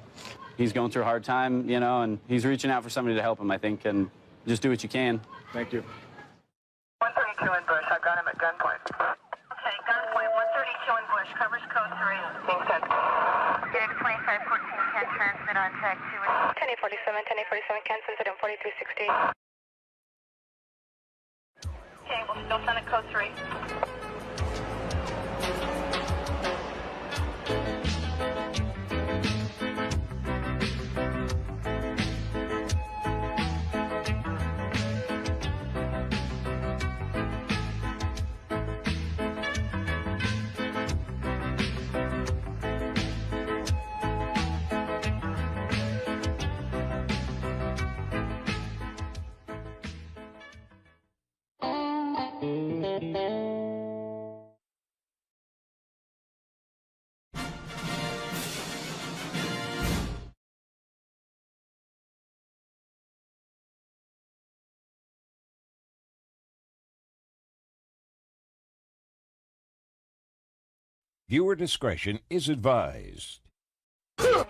He's going through a hard time, you know, and he's reaching out for somebody to help him, I think, and just do what you can. Thank you. 132 in Bush. I've got him at gunpoint. Okay, gunpoint 132 in Bush. Covers code 3. Being sent. Dig 2514 can transmit on tag 2. 1047, 1047 can send it on 4360. Okay, we'll still send it code 3. Viewer discretion is advised. Get on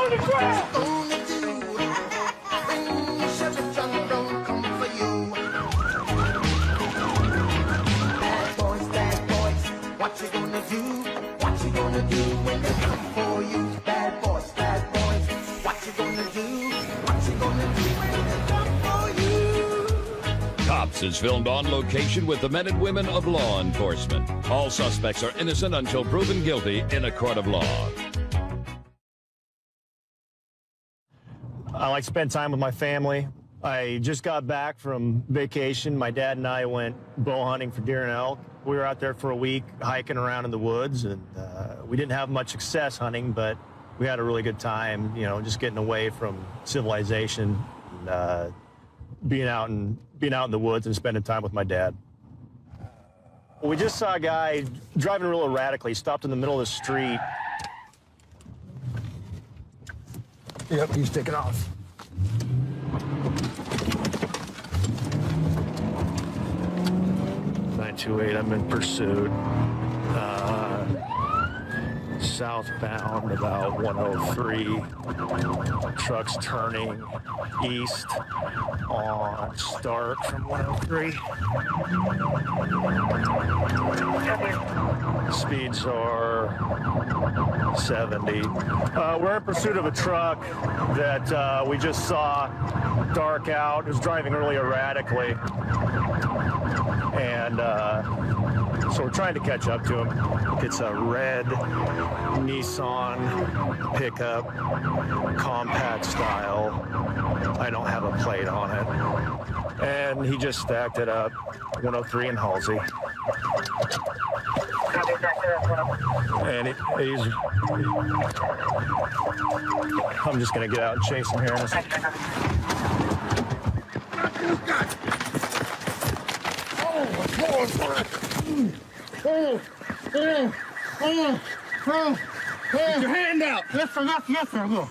the ground! Bad boys, what you gonna do? What you gonna do when they come for you? Bad boys, what you gonna do? What you gonna do when they come for you? Cops is filmed on location with the men and women of law enforcement. All suspects are innocent until proven guilty in a court of law. I like to spend time with my family. I just got back from vacation. My dad and I went bow hunting for deer and elk. We were out there for a week hiking around in the woods, and we didn't have much success hunting, but we had a really good time, you know, just getting away from civilization and being out in the woods and spending time with my dad. We just saw a guy driving real erratically. He stopped in the middle of the street. Yep, he's taking off. .928, I'm in pursuit. Southbound about 103. Truck's turning east on Stark from 103. Speeds are 70. We're in pursuit of a truck that we just saw dark out. It was driving really erratically. And so we're trying to catch up to him. It's a red Nissan pickup, compact style. I don't have a plate on it. And he just stacked it up, 103 in Halsey. And he's... I'm just gonna get out and chase him here in a second. Get your hand out. Yes, sir. Yes, sir. Look.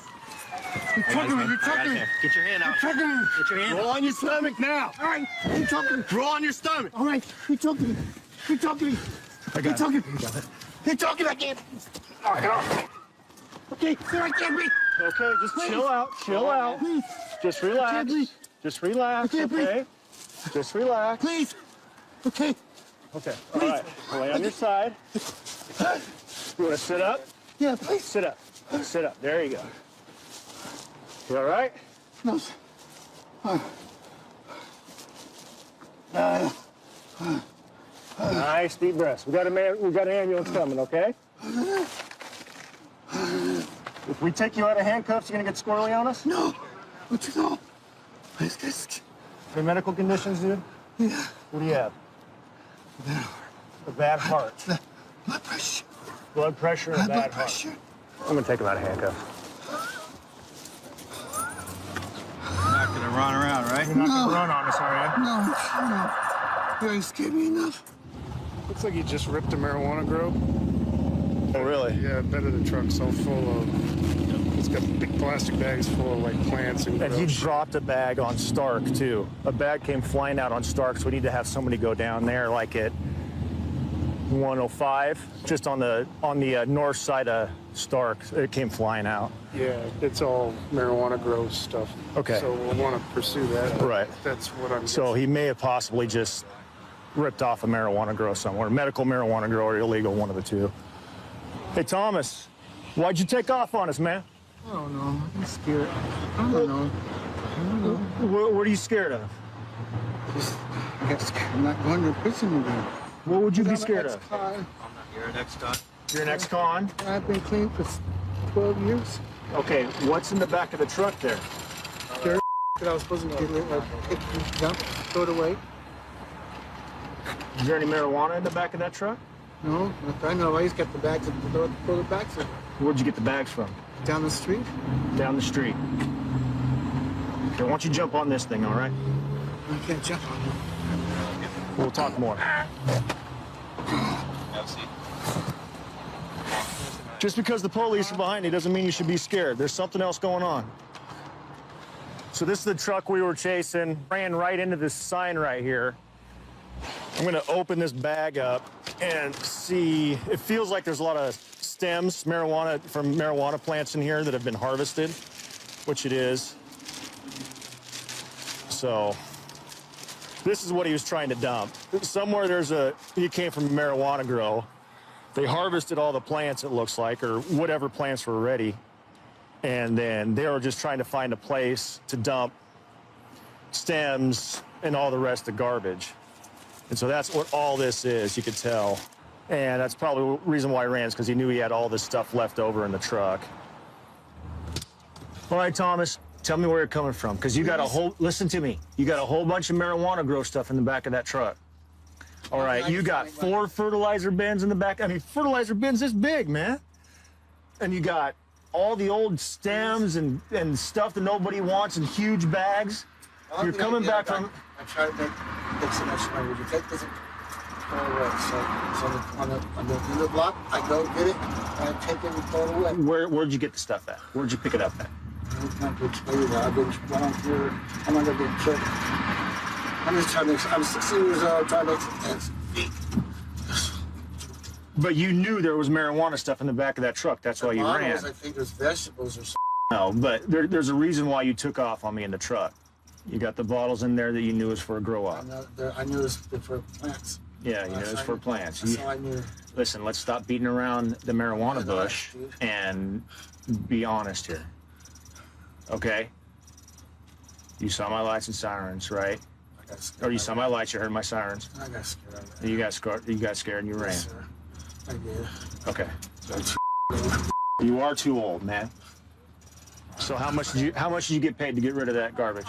You're choking me. You're choking me. Get your hand out. You're choking me. Get your hand out. Roll on your stomach now. All right. You're choking me. Roll on your stomach. All right. You're choking me. You're choking me. You're choking me. You're choking me. I can't. Knock it off. Okay. Sir, I can't breathe. Okay, just chill out. Chill out. Please. Just relax. Just relax. Okay. Just relax. Please. Okay. Okay. All right. Lay on your side. You want to sit up? Yeah, please. Sit up. Sit up. There you go. You all right? No, sir. Nice deep breaths. We got an ambulance coming, okay? If we take you out of handcuffs, you're gonna get squirrely on us? No. What you know? Your medical conditions, dude? Yeah. What do you have? A bad heart. Blood pressure. Blood pressure and a bad heart. Pressure. I'm gonna take him out of handcuffs. You're not gonna run around, right? You're not gonna run on us, are you? No. You ain't scared me enough. Looks like you just ripped a marijuana grow. Oh, really? Yeah, bed of the truck's so full of... It's got big plastic bags full of, like, plants and And he gross. dropped a bag on Stark, too. A bag came flying out on Stark, so we need to have somebody go down there, like at 105, just on the north side of Stark. It came flying out. Yeah, it's all marijuana grow stuff. Okay. So we'll want to pursue that. Right. That's what I'm... So he may have possibly just ripped off a marijuana grow somewhere. Medical marijuana grow or illegal, one of the two. Hey, Thomas, why'd you take off on us, man? I don't know. I'm scared. I don't know. What are you scared of? I got scared. I'm not going to prison again. What would you be scared of? You're an ex-con. You're an ex-con? I've been clean for 12 years. Okay, what's in the back of the truck there? Dirt that I was supposed to get dump, throw it away. Is there any marijuana in the back of that truck? No, if I know. I just got the bags and throw the bags in. Where'd you get the bags from? Down the street. Down the street. Okay, why don't you jump on this thing, all right? I can't jump on it. We'll talk more. Just because the police are behind you doesn't mean you should be scared. There's something else going on. So this is the truck we were chasing. Ran right into this sign right here. I'm gonna open this bag up and see. It feels like there's a lot of stems, marijuana from marijuana plants in here that have been harvested, which it is. So this is what he was trying to dump. Somewhere he came from a marijuana grow. They harvested all the plants, it looks like, or whatever plants were ready. And then they were just trying to find a place to dump stems and all the rest of the garbage. And so that's what all this is, you could tell. And that's probably the reason why he ran, is because he knew he had all this stuff left over in the truck. All right, Thomas, tell me where you're coming from, because you got a whole, listen to me, you got a whole bunch of marijuana grow stuff in the back of that truck. All right, you got 4 fertilizer bins in the back. I mean, fertilizer bins this big, man. And you got all the old stems and stuff that nobody wants in huge bags. You're coming back from... I try to make so much money. Would you take this? So on the dealer block, I go get it, and I take it and throw it away. Where'd you get the stuff at? Where'd you pick it up at? I can't explain that. I've been running through. I'm not gonna get killed. I'm just trying to. I'm 16 years old, trying to make some ends meet. But you knew there was marijuana stuff in the back of that truck. That's why you ran. I think there's vegetables or something. No, but there's a reason why you took off on me in the truck. You got the bottles in there that you knew was for a grow up. I knew it was for plants. Yeah, he knows for plants. That's all I knew. Listen, let's stop beating around the marijuana bush and be honest here. Okay? You saw my lights and sirens, right? Or you saw my lights, you heard my sirens. I got scared. You got scared and you ran. Yes, sir. I did. Okay. You are too old, man. So how much did you get paid to get rid of that garbage?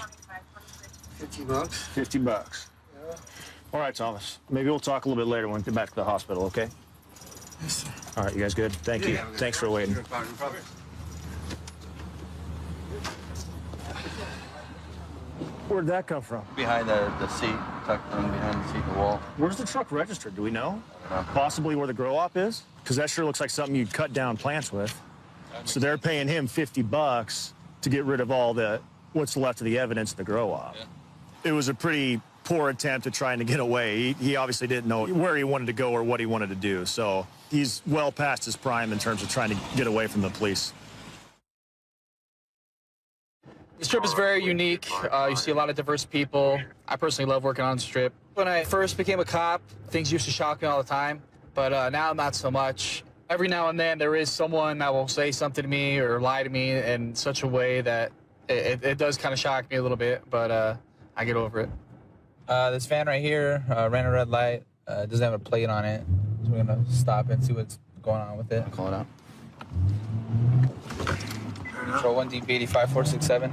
$50. $50. Yeah. All right, Thomas. Maybe we'll talk a little bit later when we get back to the hospital, okay? Yes, sir. All right, you guys good? Thank you. Thanks for waiting. Where'd that come from? Behind the seat, tucked in behind the seat in the wall. Where's the truck registered? Do we know? Possibly where the grow op is? Because that sure looks like something you'd cut down plants with. So they're paying him $50 to get rid of all what's left of the evidence of the grow op. Yeah. It was a pretty poor attempt at trying to get away. He obviously didn't know where he wanted to go or what he wanted to do. So he's well past his prime in terms of trying to get away from the police. The Strip is very unique. You see a lot of diverse people. I personally love working on the Strip. When I first became a cop, things used to shock me all the time, but now not so much. Every now and then there is someone that will say something to me or lie to me in such a way that it does kind of shock me a little bit, but I get over it. This van right here ran a red light. It doesn't have a plate on it, so we're gonna stop and see what's going on with it. Call it out. Control 1 DP 85467.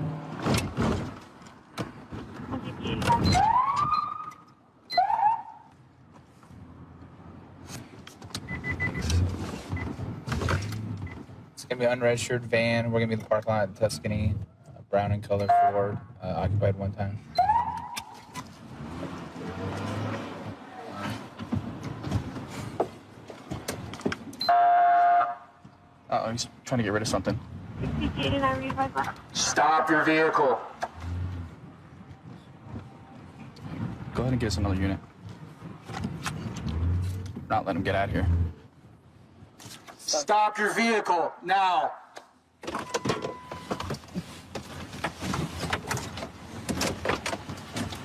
It's gonna be an unregistered van. We're gonna be in the parking lot at Tuscany, brown in color Ford, occupied one time. Uh-oh, he's trying to get rid of something. Stop your vehicle. Go ahead and get us another unit. Not let him get out of here. Stop your vehicle now.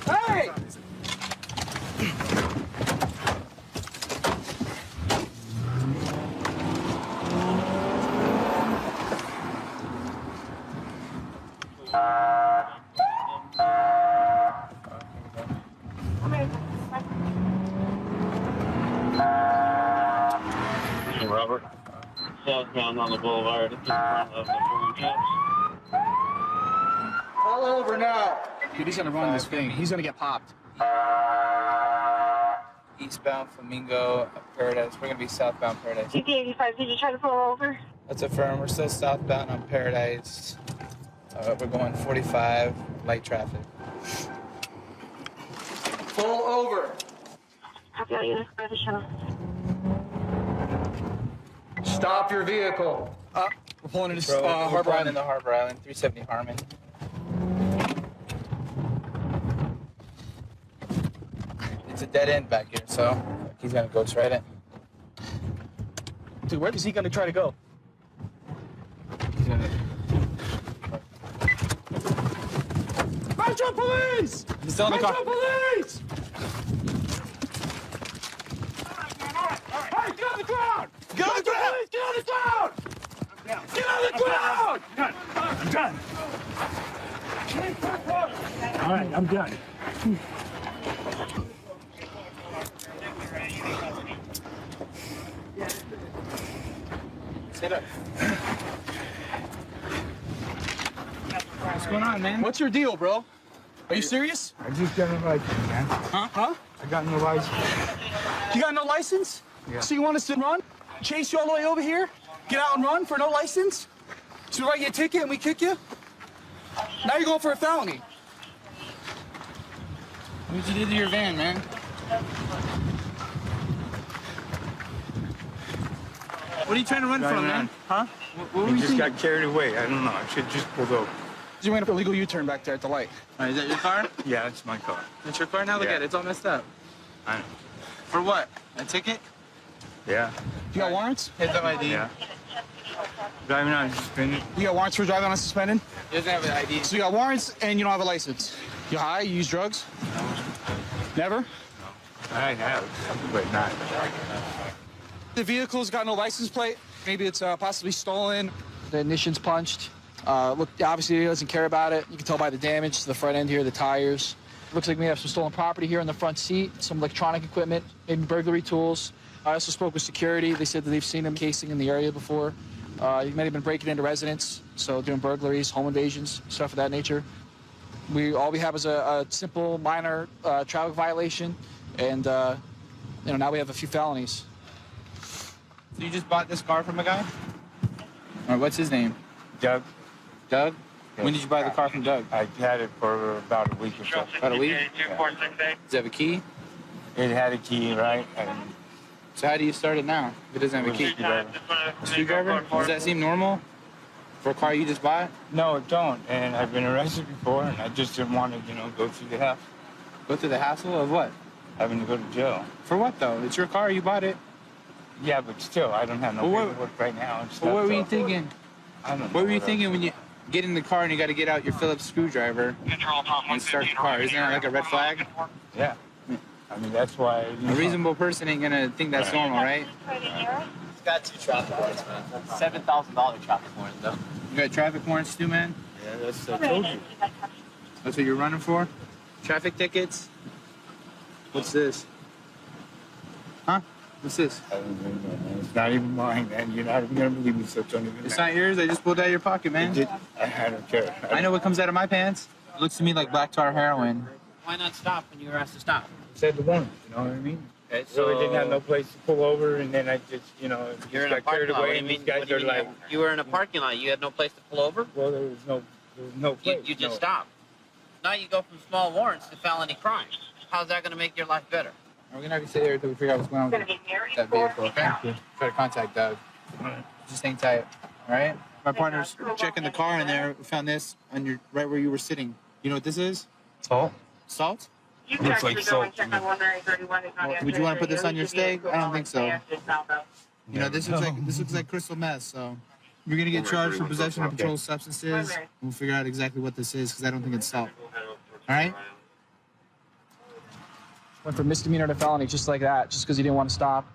Hey! Robert, southbound on the boulevard in front of the Blue Caps. All over now. Dude, he's gonna run this thing. He's gonna get popped. Eastbound Flamingo, Paradise. We're gonna be southbound Paradise. DP85, did you try to pull over? That's affirmed. We're still southbound on Paradise. We're going 45, light traffic. Pull over. Copy all units by the shuttle. Stop your vehicle. We're pulling into We're Harbor pulling Island. into Harbor Island, 370 Harmon. It's a dead end back here, so he's gonna go straight in. Dude, where is he gonna try to go? He's gonna... Metro Police! He's still in the car. Metro Police! Hey, get on the ground! Get on the ground! Get on the ground! Get on the ground! I'm done. All right, I'm done. Sit up. What's going on, man? What's your deal, bro? Are you serious? I just got no license, man. Huh? I got no license. You got no license? Yeah. So you want us to run? Chase you all the way over here? Get out and run for no license? So we write you a ticket and we kick you? Now you're going for a felony. What did you do to your van, man? What are you trying to run from, man? Huh? What I just got carried away. I don't know. I should just pulled over. You went up a legal U-turn back there at the light. Is that your car? Yeah, it's my car. That's your car now? Look Yeah. at it. It's all messed up. I know. For what? A ticket? Yeah. You got warrants? Heads up ID. Yeah. Driving on suspended. You got warrants for driving on suspended? He doesn't have an ID. So you got warrants and you don't have a license. You high? You use drugs? No. Never? No. I have, but not. The vehicle's got no license plate. Maybe it's possibly stolen. The ignition's punched. Look, obviously he doesn't care about it. You can tell by the damage to the front end here, the tires. Looks like we have some stolen property here in the front seat, some electronic equipment, maybe burglary tools. I also spoke with security. They said that they've seen him casing in the area before. He may have been breaking into residents, so doing burglaries, home invasions, stuff of that nature. All we have is a simple, minor traffic violation, and now we have a few felonies. So you just bought this car from a guy? All right, what's his name? Doug. Doug? When did you buy the car from Doug? I had it for about a week or so. About a week? Yeah. Does it have a key? It had a key, right? So how do you start it now if it doesn't have a key? A screwdriver? Does that seem normal for a car you just bought? No, it don't. And I've been arrested before, and I just didn't want to, go through the hassle. Go through the hassle of what? Having to go to jail. For what, though? It's your car. You bought it. Yeah, but still, I don't have no paperwork right now. And stuff, Well, what were you so- thinking? I don't know. What were you thinking when you get in the car and you got to get out your Phillips screwdriver and start the car? Isn't that like a red flag? Yeah. I mean, that's why... A reasonable person ain't gonna think that's normal, right? It's got 2 traffic warrants, man. $7,000 traffic warrants, though. You got traffic warrants too, man? Yeah, that's I told you. That's what you're running for? Traffic tickets? What's this? Huh? What's this? It's not even mine, man. You're not even going to believe me, so don't even... It's not yours? I just pulled it out of your pocket, man. I don't care. I know what comes out of my pants. It looks to me like black tar heroin. Why not stop when you were asked to stop? Said the warrant, you know what I mean? Okay, So we didn't have no place to pull over, and then I just, You're just in a got carried parking lot. What do away, you and mean? these guys What do you are mean like... you were in a parking lot. You had no place to pull over? Well, there was no place. You just no. stopped. Now you go from small warrants to felony crimes. How's that going to make your life better? We're gonna have you stay there until we figure out what's going on with that vehicle, okay? Try to contact Doug. Just hang tight, all right? My partner's checking the car in there. We found this on your right where you were sitting. You know what this is? Salt. Salt? Looks like salt. Would you want to put this on your steak? I don't think so. This looks like crystal meth. So you're gonna get charged for possession of controlled substances. And we'll figure out exactly what this is because I don't think it's salt. All right? Went from misdemeanor to felony just like that, just because he didn't want to stop.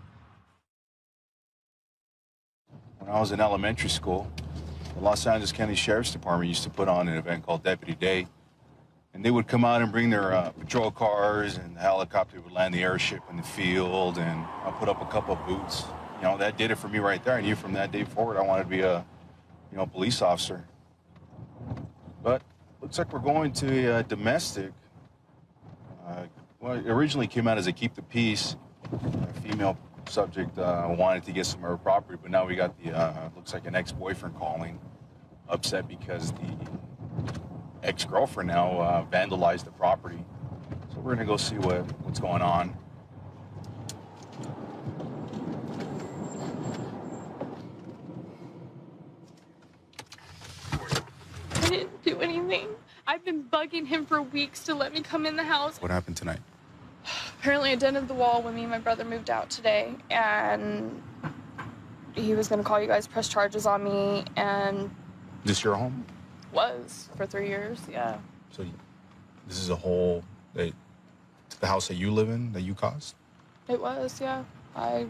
When I was in elementary school, the Los Angeles County Sheriff's Department used to put on an event called Deputy Day. And they would come out and bring their patrol cars, and the helicopter would land the airship in the field, and I put up a couple of boots. That did it for me right there. I knew from that day forward I wanted to be a, police officer. But looks like we're going to a domestic. Well, it originally came out as a keep the peace. A female subject wanted to get some of her property, but now we got the, looks like an ex-boyfriend calling, upset because the ex-girlfriend now vandalized the property. So we're gonna go see what's going on. I didn't do anything. I've been bugging him for weeks to let me come in the house. What happened tonight? Apparently I dented the wall when me and my brother moved out today, and he was gonna call you guys, press charges on me, and This your home? was for 3 years, yeah. So this is a whole, the house that you live in, that you caused? It was, yeah. I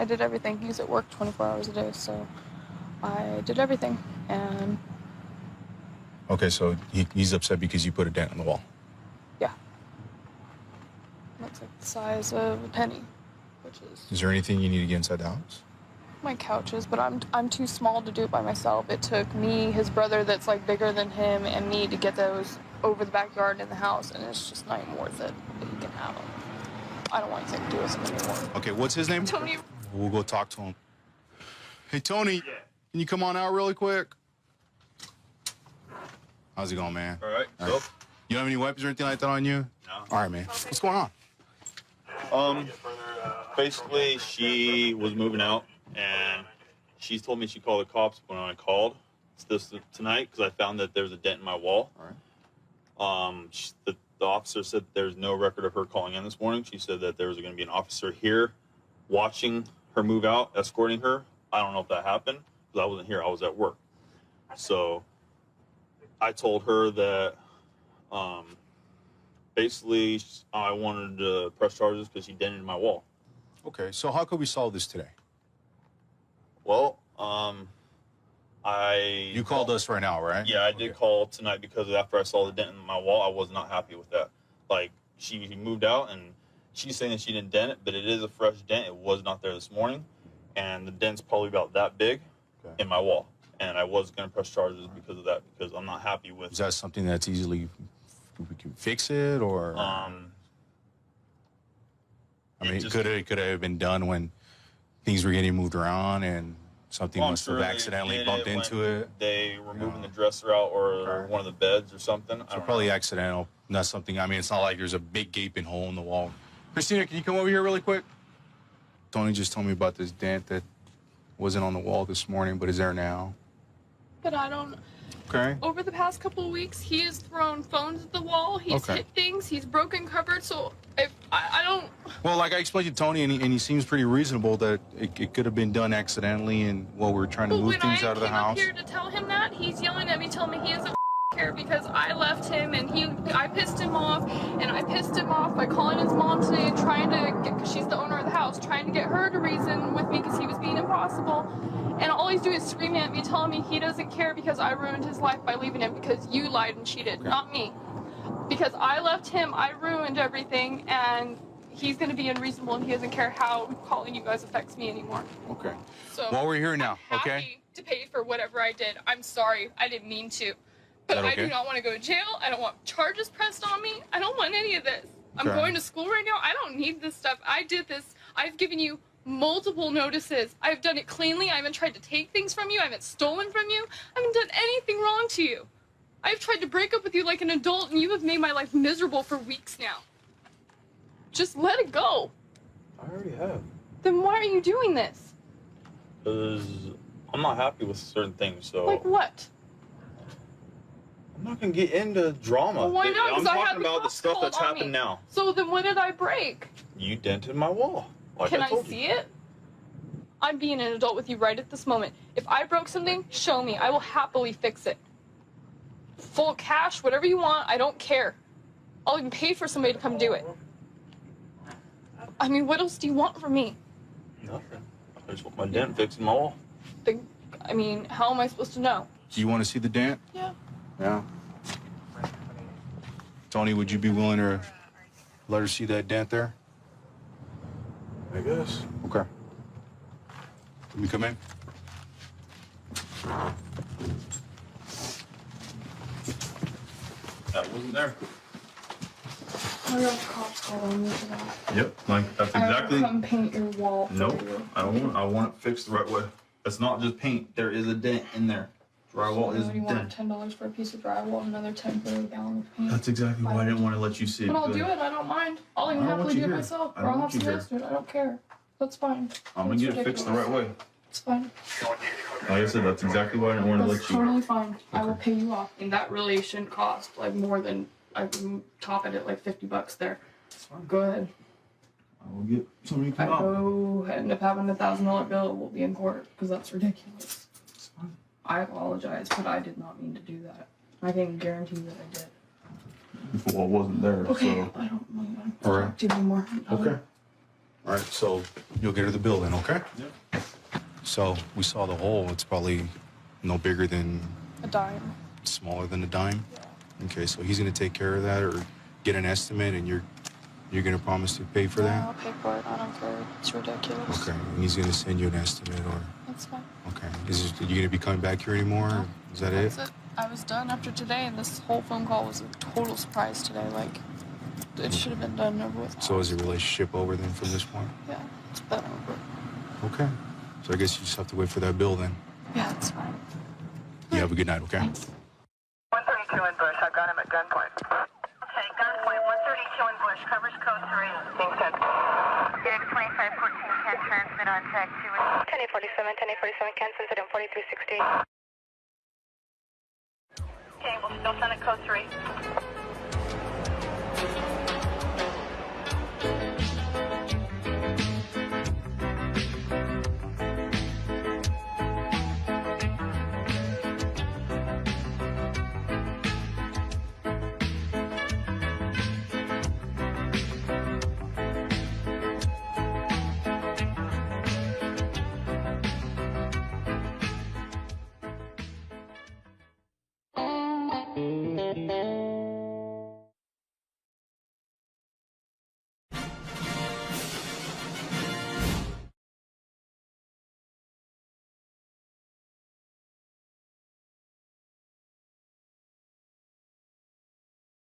did everything. He's at work 24 hours a day, so I did everything, and Okay, so he's upset because you put a dent on the wall. looks like the size of a penny, which is Is there anything you need to get inside the house? my couches, but I'm too small to do it by myself. It took me, his brother that's like bigger than him, and me to get those over the backyard in the house, and it's just not even worth it. But you can have them. I don't want anything to do with him anymore. Okay, what's his name? Tony. We'll go talk to him. Hey, Tony, can you come on out really quick? How's it going, man? All right. You don't have any weapons or anything like that on you? No. All right, man. What's going on? Basically, she was moving out, and she told me she called the cops when I called tonight because I found that there was a dent in my wall. All right. The officer said there's no record of her calling in this morning. She said that there was going to be an officer here watching her move out, escorting her. I don't know if that happened because I wasn't here. I was at work. So I told her that Basically, I wanted to press charges because he dented my wall. Okay, so how could we solve this today? Well, You called us right now, right? Yeah, I did call tonight because after I saw the dent in my wall, I was not happy with that. Like, she moved out, and she's saying that she didn't dent it, but it is a fresh dent. It was not there this morning, and the dent's probably about that big in my wall. And I was going to press charges because of that, because I'm not happy with. Is that something that's easily, we can fix it, or? I mean, could it have been done when things were getting moved around and something must have accidentally bumped into it? They were moving the dresser out or one of the beds or something. So probably accidental, not something. I mean, it's not like there's a big gaping hole in the wall. Christina, can you come over here really quick? Tony just told me about this dent that wasn't on the wall this morning, but is there now? But I don't. Okay. Over the past couple of weeks, he has thrown phones at the wall. He's hit things. He's broken cupboards. So if I don't. Well, like I explained to Tony, and he seems pretty reasonable that it could have been done accidentally, and while we're trying to move things out of the house. When I came up here to tell him that, he's yelling at me, telling me he doesn't care because I left him and I pissed him off, and I pissed him off by calling his mom today and trying to get, because she's the owner of the house, trying to get her to reason with me because he was being impossible. And all he's doing is screaming at me, telling me he doesn't care because I ruined his life by leaving him because you lied and cheated, not me. Because I left him, I ruined everything, and he's going to be unreasonable and he doesn't care how calling you guys affects me anymore. Okay. So well, we're here now, I'm okay? happy to pay for whatever I did. I'm sorry, I didn't mean to. But I do not want to go to jail. I don't want charges pressed on me. I don't want any of this. I'm going to school right now. I don't need this stuff. I did this. I've given you multiple notices. I've done it cleanly. I haven't tried to take things from you. I haven't stolen from you. I haven't done anything wrong to you. I've tried to break up with you like an adult, and you have made my life miserable for weeks now. Just let it go. I already have. Then why are you doing this? Because I'm not happy with certain things, so. Like what? I'm not going to get into drama. Well, why not? I'm 'Cause I talking had the about the cops stuff called that's on happened me. now. So then what did I break? You dented my wall. Like Can I told see you. it? I'm being an adult with you right at this moment. If I broke something, show me. I will happily fix it. Full cash, whatever you want, I don't care. I'll even pay for somebody to come do it. I mean, what else do you want from me? Nothing. I just want my dent fixed in my wall. I mean, how am I supposed to know? Do you want to see the dent? Yeah. Yeah. Tony, would you be willing to let her see that dent there? I guess. Okay. Let me come in. That wasn't there. I got the cops calling me for that. Yep, like that's exactly. I will come paint your wall. Nope, I don't want. I want it fixed the right way. It's not just paint. There is a dent in there. Drywall is You want dent. $10 for a piece of drywall and another 10 for a gallon of paint. That's exactly why I didn't want to let you see it. And I'll do because it. I don't mind. I'll even I don't want happily you do it here. myself, I or don't I'll want have you somebody here. else do it. I don't care. That's fine. I'm gonna get it fixed the right way. It's fine. Like I said, that's exactly why I didn't want to That's let you. totally fine. I will pay you off, and that really shouldn't cost like more than I can top it at like $50 there. Go ahead. I will get somebody to I come out. go end up having a $1,000 bill. Will be in court because that's ridiculous. I apologize, but I did not mean to do that. I can guarantee that I did. Well, it wasn't there. Okay, So. I don't want All to right. talk to you anymore. Okay. All right, so you'll get her the bill then, okay? Yep. So we saw the hole. It's probably no bigger than, A dime. smaller than a dime? Okay, so he's gonna take care of that or get an estimate, and you're gonna promise to pay for Yeah, that? I'll pay for it. I don't care. It's ridiculous. Okay, and he's gonna send you an estimate, or, That's fine. okay. Are you gonna be coming back here anymore? No. Is that it? That's it. I was done after today, and this whole phone call was a total surprise today. Like, it should have been done and over with. So is the relationship over then from this point? Yeah, it's been over. Okay. So I guess you just have to wait for that bill then. Yeah, it's fine. You have a good night, okay? 132 in Bush. I've got him at gunpoint. Okay, gunpoint. 132 in Bush. Covers code 3. Being sent. X 2514 can transmit on tag 2. 1047, 1047 can send it in 4360. Okay, we'll still send it code 3.